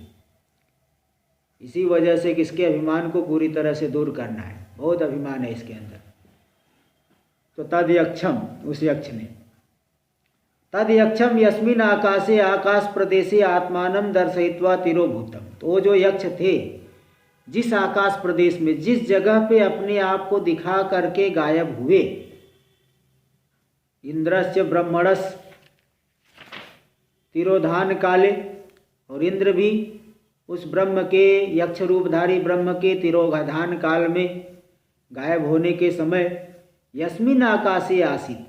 इसी वजह से किसके अभिमान को पूरी तरह से दूर करना है, बहुत अभिमान है इसके अंदर। तो तद यक्षम, उस यक्ष ने, तद यक्षम यस्मिन आकाशे आकाश प्रदेशे आत्मानम दर्शयित्वा तिरोभूतम। तो वो जो यक्ष थे, जिस आकाश प्रदेश में, जिस जगह पे अपने आप को दिखा करके गायब हुए, इंद्रस्य ब्रह्मणस तिरोधान काले, और इंद्र भी उस ब्रह्म के, यक्ष रूपधारी ब्रह्म के तिरोधान काल में गायब होने के समय, यस्मिन आकाशे आसीत,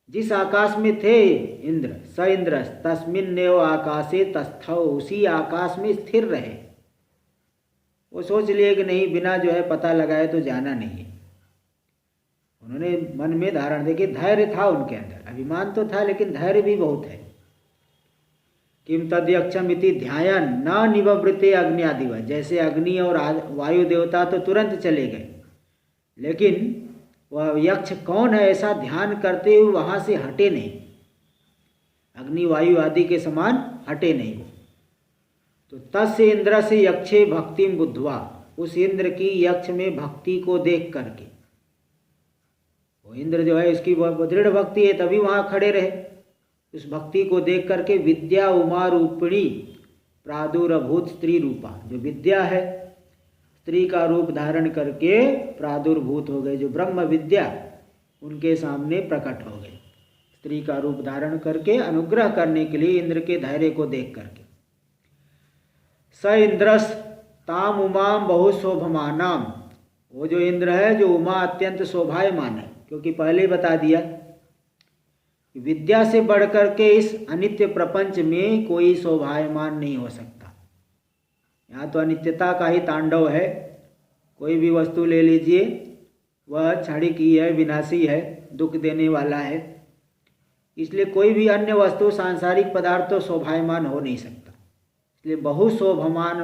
जिस आकाश में थे इंद्र, स इंद्र तस्मिन नेव आकाशे तस्थौ, उसी आकाश में स्थिर रहे। वो सोच लिए कि नहीं, बिना जो है पता लगाए तो जाना नहीं है। उन्होंने मन में धारण, देखिए धैर्य था उनके अंदर, अभिमान तो था लेकिन धैर्य भी बहुत है। किम तद्यक्षम इति ध्यान न निवृत्ते अग्नि आदिवत, जैसे अग्नि और वायु देवता तो तुरंत चले गए, लेकिन वह यक्ष कौन है ऐसा ध्यान करते हुए वहाँ से हटे नहीं, अग्नि वायु आदि के समान हटे नहीं वो। तो तस्य इंद्र से यक्षे भक्तिम बुद्धवा, उस इंद्र की यक्ष में भक्ति को देख करके, वो इंद्र जो है इसकी दृढ़ भक्ति है तभी वहाँ खड़े रहे। उस भक्ति को देख करके विद्या उमा रूपिणी प्रादुर्भूत स्त्री रूपा, जो विद्या है स्त्री का रूप धारण करके प्रादुर्भूत हो गए, जो ब्रह्म विद्या उनके सामने प्रकट हो गए, स्त्री का रूप धारण करके अनुग्रह करने के लिए इंद्र के धैर्य को देख करके। स इंद्रस ताम उमाम बहुशोभमानाम, वो जो इंद्र है जो उमा अत्यंत शोभायमान है, क्योंकि पहले ही बता दिया विद्या से बढ़कर के इस अनित्य प्रपंच में कोई शोभायमान नहीं हो सकता। यहाँ तो अनित्यता का ही तांडव है। कोई भी वस्तु ले लीजिए, वह क्षणिक ही है, विनाशी है, दुख देने वाला है। इसलिए कोई भी अन्य वस्तु, सांसारिक पदार्थ तो शोभायमान हो नहीं सकता। इसलिए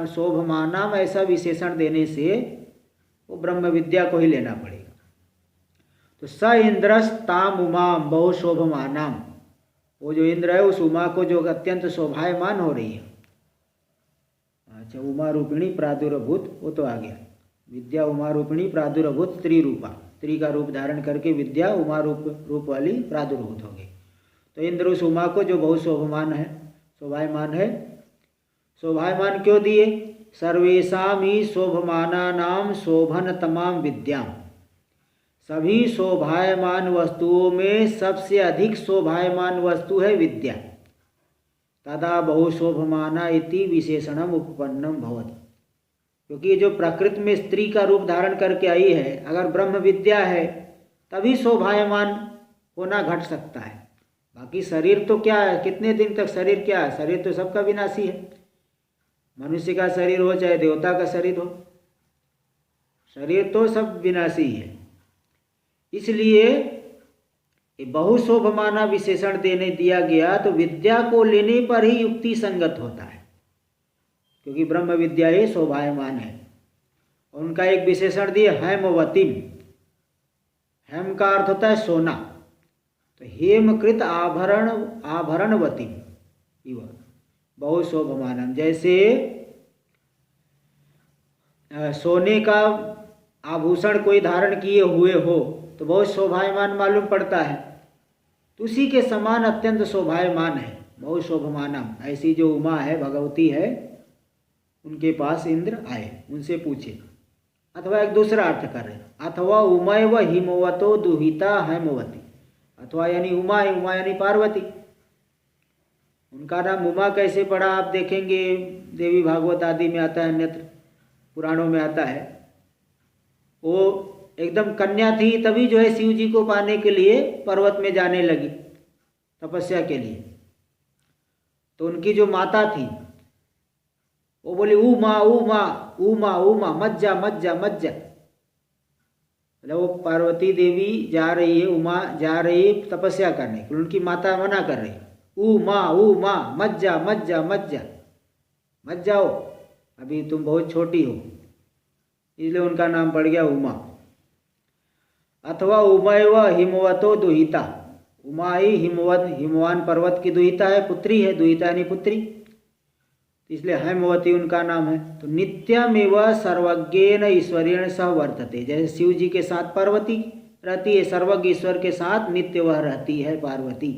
शोभमानाम ऐसा विशेषण देने से वो ब्रह्म विद्या को ही लेना पड़ेगा। तो स इंद्रस ताम उमाम बहुशोभमानाम, वो जो इंद्र है उस उमा को जो अत्यंत शोभायमान हो रही है। अच्छा, उमा रूपिणी प्रादुर्भूत, वो तो आ गया, विद्या उमा रूपिणी प्रादुर्भूत स्त्री रूपा, स्त्री का रूप धारण करके विद्या उमा रूप वाली प्रादुर्भूत हो गई। तो इंद्र उस उमा को जो बहुत शोभायमान है, शोभायमान क्यों दिए? सर्वेशाम ही शोभमाना नाम शोभन तमाम विद्याम, सभी शोभायमान वस्तुओं में सबसे अधिक शोभायमान वस्तु है विद्या। तदा बहुशोभमाना इति विशेषणम उपपन्नम भवति, क्योंकि जो प्रकृति में स्त्री का रूप धारण करके आई है, अगर ब्रह्म विद्या है तभी शोभायमान होना घट सकता है। बाकी शरीर तो क्या है, कितने दिन तक शरीर क्या है, शरीर तो सबका विनाशी है। मनुष्य का शरीर हो चाहे देवता का शरीर हो, शरीर तो सब विनाशी है। इसलिए बहुशोभमाना विशेषण देने दिया गया, तो विद्या को लेने पर ही युक्ति संगत होता है, क्योंकि ब्रह्म विद्या ही शोभायमान है। उनका एक विशेषण दिए हेमवतीम, हेम का अर्थ होता है सोना, तो हेमकृत आभरणवतीम इव बहुशोभमानम, जैसे सोने का आभूषण कोई धारण किए हुए हो तो बहुत शोभायमान मालूम पड़ता है, तो उसी के समान अत्यंत शोभायमान है बहुत शोभमानम। ऐसी जो उमा है, भगवती है, उनके पास इंद्र आए, उनसे पूछे। अथवा एक दूसरा अर्थ कर रहे, अथवा उमय व हिमवतो दुहिता हेमवती, अथवा यानी उमा है, उमा यानी पार्वती। उनका नाम उमा कैसे पड़ा आप देखेंगे, देवी भागवत आदि में आता है, अन्यत्र पुराणों में आता है। वो एकदम कन्या थी, तभी जो है शिव जी को पाने के लिए पर्वत में जाने लगी तपस्या के लिए। तो उनकी जो माता थी वो बोली उमा उमा उमा उमा, मज्जा मज्जा मज्जा। मतलब वो पार्वती देवी जा रही है, उमा जा रही है तपस्या करने के लिए, उनकी माता मना कर रही, ऊ माँ मत जा मत जा मत जा, मत जाओ, अभी तुम बहुत छोटी हो, इसलिए उनका नाम पड़ गया उमा। अथवा उमैव हिमवतो दुहिता, उमा ही हिमवान पर्वत की दुहिता है, पुत्री है, दुहिता यानी पुत्री, इसलिए हेमवती उनका नाम है। तो नित्यमेव सर्वज्ञेन ईश्वरेण सह वर्तते, जैसे शिव जी के साथ पार्वती रहती है, सर्वज्ञ ईश्वर के साथ नित्य वह रहती है पार्वती।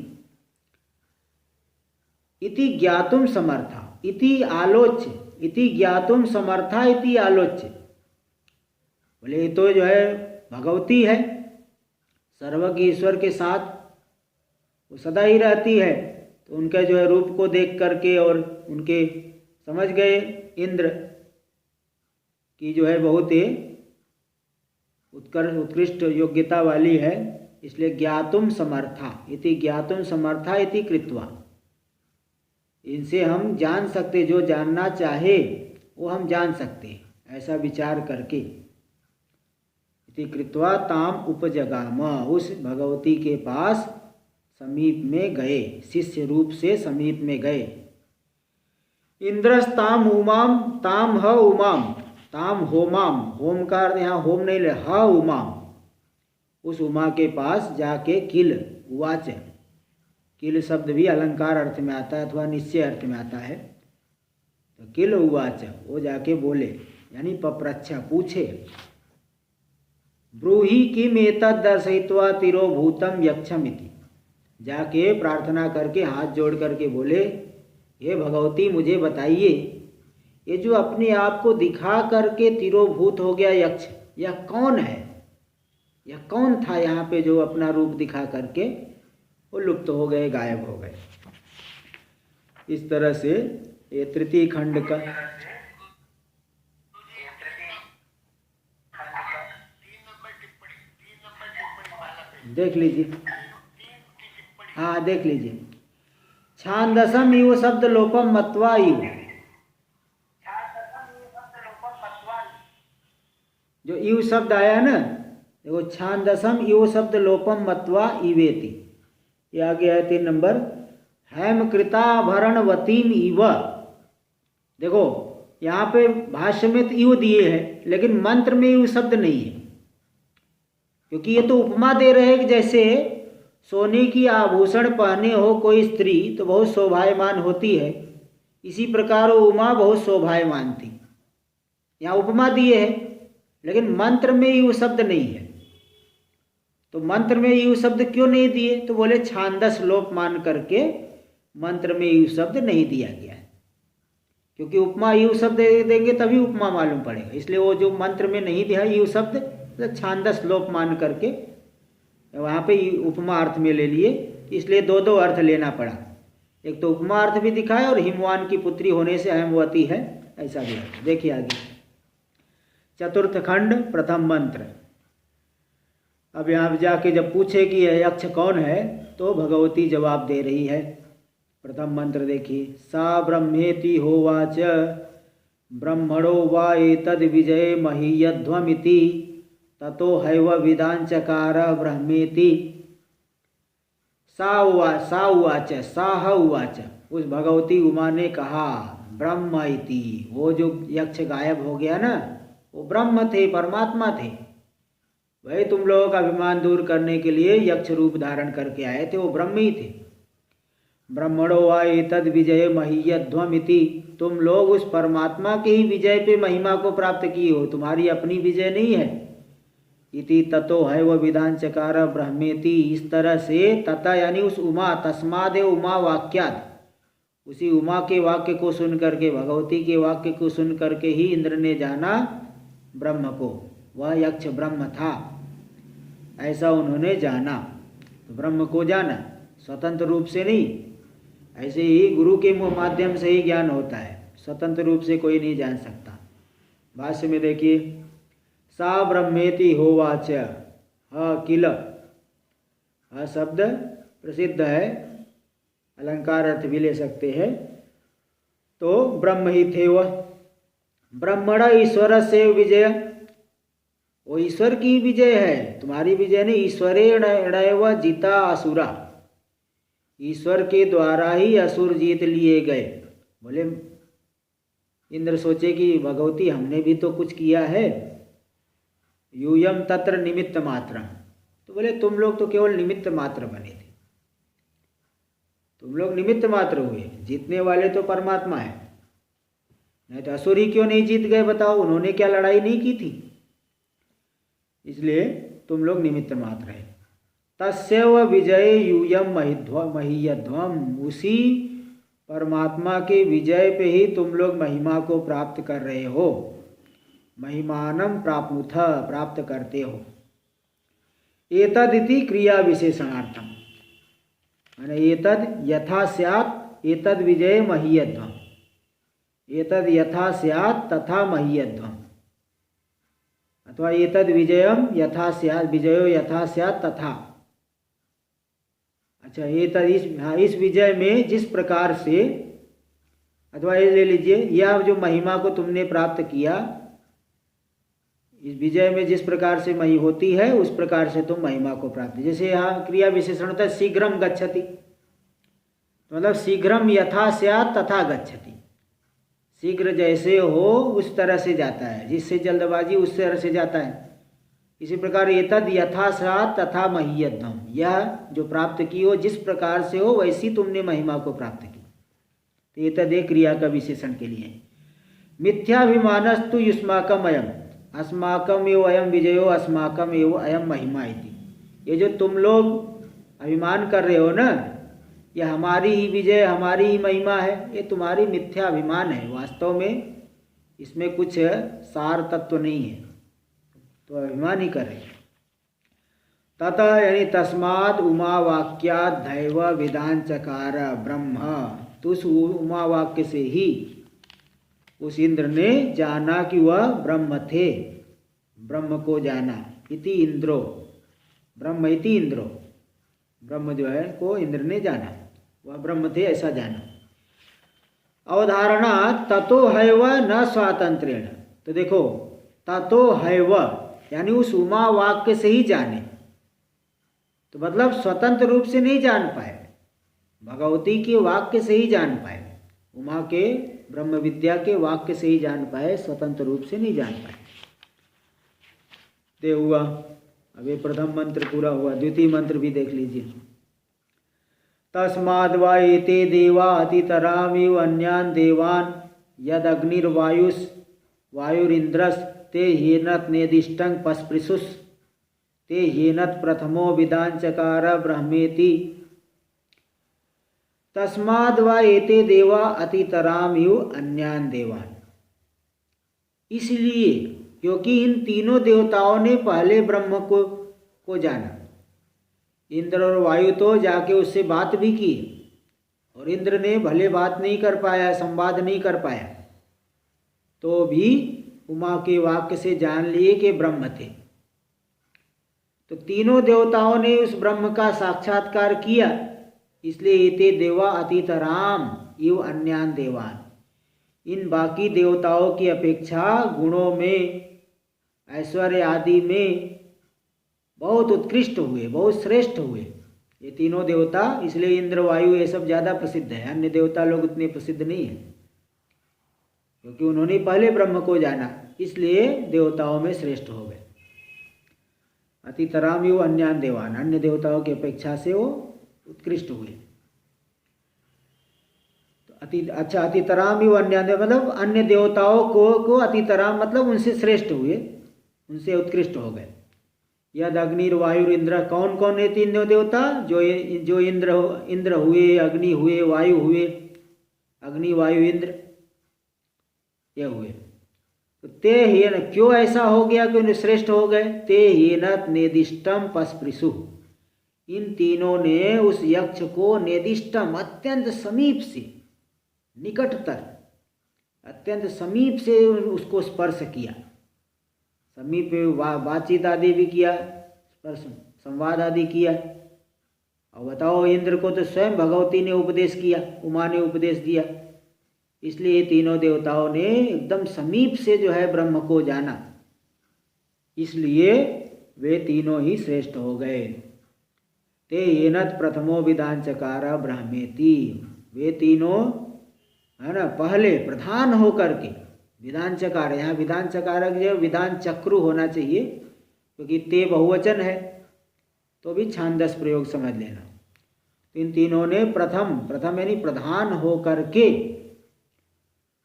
इति ज्ञातुम समर्था इति आलोच्य, इति ज्ञातुम समर्था इति आलोच्य, बोले तो जो है भगवती है, सर्वज्ञ ईश्वर के साथ वो सदा ही रहती है, तो उनके जो है रूप को देख करके और उनके समझ गए इंद्र की जो है बहुत ही उत्कृष्ट योग्यता वाली है, इसलिए ज्ञातुम समर्था इति ज्ञातुम समर्था इति कृत्वा, इनसे हम जान सकते, जो जानना चाहे वो हम जान सकते, ऐसा विचार करके। इति कृत्वा ताम उपजगाम, उस भगवती के पास समीप में गए, शिष्य रूप से समीप में गए। इंद्रस्ताम उमाम, ताम ह उमाम, ताम होमाम, होम का अर्थ यहाँ होम नहीं ले, ह उमाम, उस उमा के पास जाके किल उवाच, किल शब्द भी अलंकार अर्थ में आता है अथवा निश्चय अर्थ में आता है, तो किल उवाच, वो जाके बोले, यानी पप्रच्छा, पूछे, ब्रूहि किम एतद् दर्शयित्वा तिरोभूतम यक्षमिति, जाके प्रार्थना करके हाथ जोड़ करके बोले, हे भगवती मुझे बताइए, ये जो अपने आप को दिखा करके तिरोभूत हो गया यक्ष, यह कौन है, यह कौन था यहाँ पे जो अपना रूप दिखा करके वो लुप्त हो गए, गायब हो गए। इस तरह से ये तृतीय खंड का देख लीजिए, हाँ देख लीजिए, छांदसम इव शब्द लोपम मत्वा इव, जो इव शब्द आया है ना, देखो छांदसम इव शब्द लोपम मत्वा इवेति, ये आ गया है 3 नंबर। हेमकृताभरणवतीम इव, देखो यहाँ पे भाष्य में तो इव दिए हैं, लेकिन मंत्र में इव शब्द नहीं है, क्योंकि ये तो उपमा दे रहे हैं कि जैसे सोने की आभूषण पहने हो कोई स्त्री तो बहुत शोभायमान होती है, इसी प्रकार वो उमा बहुत शोभायमान थी, यहाँ उपमा दिए है, लेकिन मंत्र में यू शब्द नहीं है। तो मंत्र में यू शब्द क्यों नहीं दिए, तो बोले छांदस लोप मान करके मंत्र में यू शब्द नहीं दिया गया है, क्योंकि उपमा यू शब्द देंगे तभी उपमा मालूम पड़ेगा, इसलिए वो जो मंत्र में नहीं दिया यू शब्द तो छांदस लोप मान करके वहाँ पे उपमा अर्थ में ले लिए, इसलिए 2 अर्थ लेना पड़ा, एक तो उपमा अर्थ भी दिखाया और हिमवान की पुत्री होने से हेमवती है ऐसा भी अर्थ। देखिए आगे चतुर्थ खंड प्रथम मंत्र। अब यहाँ जाके जब पूछे कि यह यक्ष कौन है तो भगवती जवाब दे रही है। प्रथम मंत्र देखिए, सा ब्रह्मेति होवाच ब्रह्मणो वा एतद् विजये महीयध्वमिति ततो हैव विदांचकार ब्रह्मेति। सा उवाच साह उवाच, उस भगवती उमा ने कहा ब्रह्म इति, वो जो यक्ष गायब हो गया ना वो ब्रह्म थे, परमात्मा थे, वही तुम लोगों का अभिमान दूर करने के लिए यक्ष रूप धारण करके आए थे, वो ब्रह्म ही थे। ब्रह्मणो वा एतद् विजय महीयध्वम इति, तुम लोग उस परमात्मा के ही विजय पे महिमा को प्राप्त किए हो, तुम्हारी अपनी विजय नहीं है। इति ततो है वह विधान चकार ब्रह्मेति, इस तरह से तथा यानी उस उमा, तस्मादेव उमा वाक्यात, उसी उमा के वाक्य को सुन करके, भगवती के वाक्य को सुन करके ही इंद्र ने जाना ब्रह्म को, वह यक्ष ब्रह्म था ऐसा उन्होंने जाना। तो ब्रह्म को जाना स्वतंत्र रूप से नहीं, ऐसे ही गुरु के माध्यम से ही ज्ञान होता है, स्वतंत्र रूप से कोई नहीं जान सकता। भाष्य में देखिए, सा ब्रह्मेति होवाच, ह किल, ह शब्द प्रसिद्ध है, अलंकार अर्थ भी ले सकते हैं। तो ब्रह्म ही थे वह, ब्रह्मण ईश्वर से विजय, वो ईश्वर की विजय है, तुम्हारी विजय नहीं। ईश्वरेणैव जिता असुरा, ईश्वर के द्वारा ही असुर जीत लिए गए। बोले इंद्र सोचे कि भगवती हमने भी तो कुछ किया है, यूयम तत्र निमित्त मात्र। तो बोले तुम लोग तो केवल निमित्त मात्र बने थे, तुम लोग निमित्त मात्र हुए, जीतने वाले तो परमात्मा है। नहीं तो असुर ही क्यों नहीं जीत गए बताओ, उन्होंने क्या लड़ाई नहीं की थी, इसलिए तुम लोग निमित्त मात्र है। तस्यैव विजय यूयम महीयध्वम, उसी परमात्मा के विजय पे ही तुम लोग महिमा को प्राप्त कर रहे हो, महिमानम प्राप्नुथ, प्राप्त करते हो। एतदिति क्रिया विशेषणार्थम, माने एतद यथा स्यात् एतद विजय महीयध्वम, एतद यथा स्यात् तथा महीयध्वम, अथवा एतद विजयम यथा स्यात् विजयो यथा स्यात् तथा। अच्छा, एतद इस विजय में जिस प्रकार से, अथवा ये ले लीजिए, यह जो महिमा को तुमने प्राप्त किया, इस विजय में जिस प्रकार से मही होती है उस प्रकार से तुम महिमा को प्राप्त। जैसे यहाँ क्रिया विशेषण होता है शीघ्रम गच्छति, मतलब शीघ्रम यथा स्यात् तथा गच्छति, शीघ्र जैसे हो उस तरह से जाता है, जिससे जल्दबाजी उस तरह से जाता है। इसी प्रकार एतद यथा स्यात् तथा महीयध्वम, यह जो प्राप्त की हो जिस प्रकार से हो वैसी तुमने महिमा को प्राप्त की। तो एतद एक क्रिया का विशेषण के लिए। मिथ्याभिमानस्तु युष्माकम अयम, अस्माकम एव अयम विजयो अस्माकम एव अयम महिमा इति। ये जो तुम लोग अभिमान कर रहे हो ना, यह हमारी ही विजय हमारी ही महिमा है, ये तुम्हारी मिथ्या अभिमान है। वास्तव में इसमें कुछ सार तत्व नहीं है, तो अभिमान ही कर रहे। ततः यानी तस्माद उमा वाक्याद दैव विदान चकार ब्रह्म, तो उस उमा वाक्य से ही उस इंद्र ने जाना कि वह ब्रह्म थे, ब्रह्म को जाना। इति इंद्रो, ब्रह्म इति इंद्रो, ब्रह्म जो है को इंद्र ने जाना, वह ब्रह्म थे ऐसा जाना। अवधारणा ततो हैव न स्वातंत्र्येण, तो देखो ततो हैव यानी उस उमा वाक्य से ही जाने, तो मतलब स्वतंत्र रूप से नहीं जान पाए, भगवती के वाक्य से ही जान पाए, उमा के ब्रह्म विद्या के वाक्य से ही जान पाए, स्वतंत्र रूप से नहीं जान पाए। ते हुआ, अब ये प्रथम मंत्र पूरा हुआ, द्वितीय मंत्र भी देख लीजिए। तस्माद् वा एते देवा अतितरामिव अन्यान् देवान् यद अग्निर्वायुस् वायुरिन्द्रस् ते ह्येनत् नेदिष्टं पस्पृशुस् ते ह्येनत् प्रथमो विदांचकार ब्रह्मेति। तस्माद् वा एते देवा अतितरामिव अन्यान् देवान्, इसलिए क्योंकि इन तीनों देवताओं ने पहले ब्रह्म को जाना। इंद्र और वायु तो जाके उससे बात भी की, और इंद्र ने भले बात नहीं कर पाया, संवाद नहीं कर पाया, तो भी उमा के वाक्य से जान लिए कि ब्रह्म थे। तो तीनों देवताओं ने उस ब्रह्म का साक्षात्कार किया, इसलिए एते देवा अतितराम इव अन्यान देवान, इन बाकी देवताओं की अपेक्षा गुणों में, ऐश्वर्य आदि में बहुत उत्कृष्ट हुए, बहुत श्रेष्ठ हुए ये तीनों देवता। इसलिए इंद्र वायु ये सब ज़्यादा प्रसिद्ध है, अन्य देवता लोग उतने प्रसिद्ध नहीं है, क्योंकि उन्होंने पहले ब्रह्म को जाना, इसलिए देवताओं में श्रेष्ठ हो गए। अतितराम यु अन्यान देवान, अन्य देवताओं की अपेक्षा से वो उत्कृष्ट हुए। तो अतितराम यु अन्यान देव मतलब अन्य देवताओं को अतितराम मतलब उनसे श्रेष्ठ हुए, उनसे उत्कृष्ट हो गए। यद अग्नि वायु इंद्र, कौन कौन है तीनों देवता? जो इंद्र हुए, अग्नि हुए, वायु हुए, अग्नि वायु इंद्र ये हुए। तो ते हेन, क्यों ऐसा हो गया कि उन्हें श्रेष्ठ हो गए? ते हेनत नेदिष्टम पस्पृशु, इन तीनों ने उस यक्ष को नेदिष्टम अत्यंत समीप से, निकटतर अत्यंत समीप से उसको स्पर्श किया। समीप बातचीत आदि भी किया, स्पर्श संवाद आदि किया। और बताओ, इंद्र को तो स्वयं भगवती ने उपदेश किया, उमा ने उपदेश दिया, इसलिए तीनों देवताओं ने एकदम समीप से जो है ब्रह्म को जाना। इसलिए वे तीनों ही श्रेष्ठ हो गए। ते येनत प्रथमो विधान चकार ब्रह्मेति, वे तीनों है ना पहले प्रधान होकर के विधान चकार, यहाँ विधान चकारक जो विधान चक्रु होना चाहिए क्योंकि ते बहुवचन है, तो भी छांदस प्रयोग समझ लेना। तो इन तीनों ने प्रथम यानी प्रधान होकर के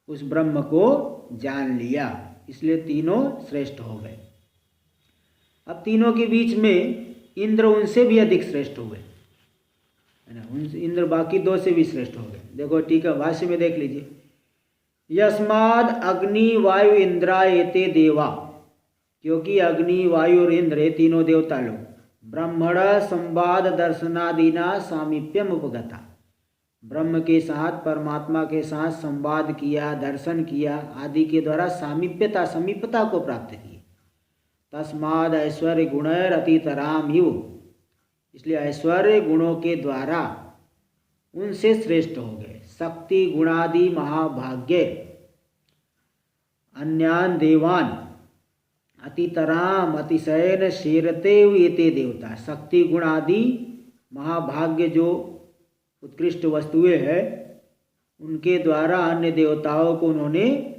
उस ब्रह्म को जान लिया, इसलिए तीनों श्रेष्ठ हो गए। अब तीनों के बीच में इंद्र उनसे भी अधिक श्रेष्ठ हुए, है ना, इंद्र बाकी दो से भी श्रेष्ठ हो गए। देखो ठीक है, भाष्य में देख लीजिए, यस्माद अग्नि वायु इंद्रा एते देवा, क्योंकि अग्नि वायु और इंद्र ये तीनों देवता लोग ब्रह्मण संवाद दर्शनादिना सामीप्यम उपगता, ब्रह्म के साथ परमात्मा के साथ संवाद किया, दर्शन किया आदि के द्वारा समीपता को प्राप्त किए। तस्माद ऐश्वर्य गुणैर अतितराम युव, इसलिए ऐश्वर्य गुणों के द्वारा उनसे श्रेष्ठ हो गए। शक्ति गुणादि महाभाग्य अन्यान देवान अतितराम अतिशयन शीरते ये देवता, शक्ति गुणादि महाभाग्य जो उत्कृष्ट वस्तुएं हैं उनके द्वारा अन्य देवताओं को उन्होंने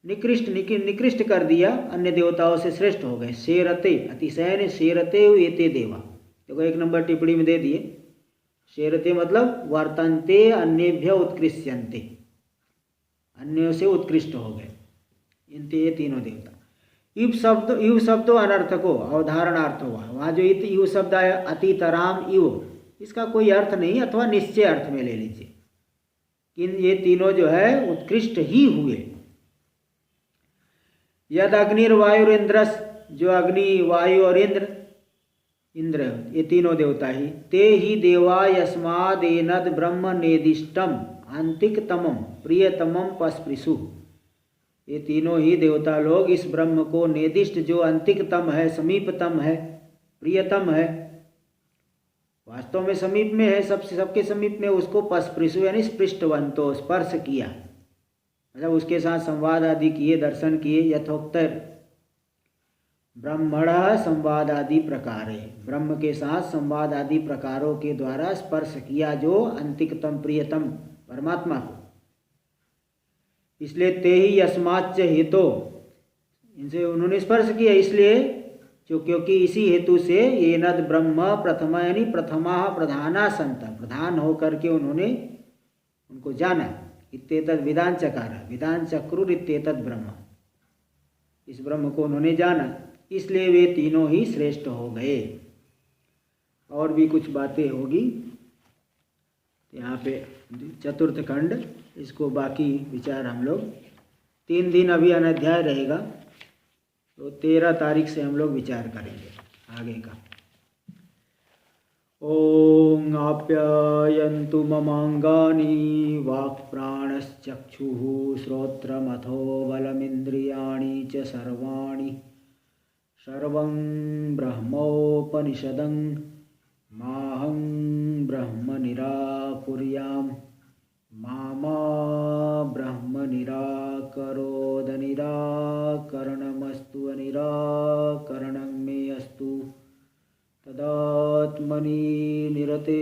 निकृष्ट कर दिया, अन्य देवताओं से श्रेष्ठ हो गए। शेरते अतिशयन शेरते ये देवा, देखो 1 नंबर टिप्पणी में दे दिए, शेरते मतलब वर्तन्ते अन्येभ्य उत्कृष्यन्ते, अन्यों से उत्कृष्ट हो गए ये तीनों देवता। युव शब्द अनर्थको अवधारणार्थ हुआ, वहाँ जो युव शब्द आया अतितराम युव, इसका कोई अर्थ नहीं अथवा निश्चय अर्थ में ले लीजिए कि ये तीनों जो है उत्कृष्ट ही हुए। यद अग्निर्वायु इंद्रस, जो अग्नि वायु और इंद्र ये तीनों देवता ही, ते ही देवा यस्मादेनद ब्रह्म नेदिष्टम अंतिकतमम प्रियतमम पस्पृशु, ये तीनों ही देवता लोग इस ब्रह्म को नेदिष्ट जो अंतिकतम है, समीपतम है, प्रियतम है, वास्तव में समीप में है, सबके समीप में, उसको पस्पृशु यानी स्पृष्टवंतो स्पर्श किया, मतलब उसके साथ संवाद आदि किए, दर्शन किए। यथोक्तर ब्रह्मण संवाद आदि प्रकार है, ब्रह्म के साथ संवाद आदि प्रकारों के द्वारा स्पर्श किया जो अंतिकतम प्रियतम परमात्मा को। इसलिए ते ही यस्माच्च हेतु, इनसे उन्होंने स्पर्श किया इसलिए जो, क्योंकि इसी हेतु से ये नद ब्रह्म प्रथमा यानी प्रथमा प्रधाना संत, प्रधान होकर के उन्होंने उनको जाना। इत्येतद विधान चकार विधान चक्रुर इत्येतद ब्रह्म, इस ब्रह्म को उन्होंने जाना, इसलिए वे तीनों ही श्रेष्ठ हो गए। और भी कुछ बातें होगी यहाँ पे चतुर्थ खंड, इसको बाकी विचार हम लोग 3 दिन अभी अनाध्याय रहेगा, तो 13 तारीख से हम लोग विचार करेंगे आगे का। ओम आप्यायन्तु ममांगानि वाक्प्राणश्चक्षुः श्रोत्रमथो बलमिन्द्रियाणि च सर्वाणि, सर्वं ब्रह्मोपनिषदं माहं ब्रह्म निराकुर्यां, मा ब्रह्म निराकरोद निराकरणमस्तु अनिराकरणं मे अस्तु, तदात्मनि निरते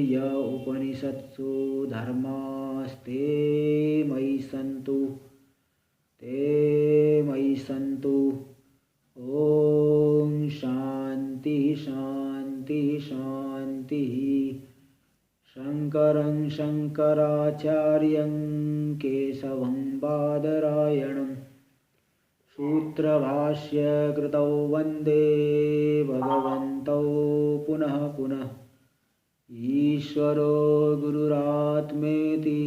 य उपनिषत्सु धर्मास्ते मयि सन्तु, ते मयि सन्तु। ओम शांति शांति शांति। शंकरं शंकराचार्यं केशवं बादरायणं सूत्रभाष्य कृतौ वन्दे भगवन्तौ पुनः पुनः। ईश्वरो गुरुरात्मेति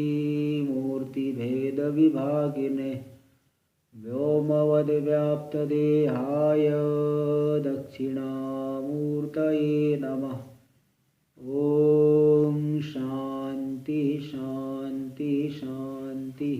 मूर्तिभेदविभागिने व्योमवद्व्याप्तदेहाय दक्षिणामूर्तये नमः। ओम शांति शांति शांति।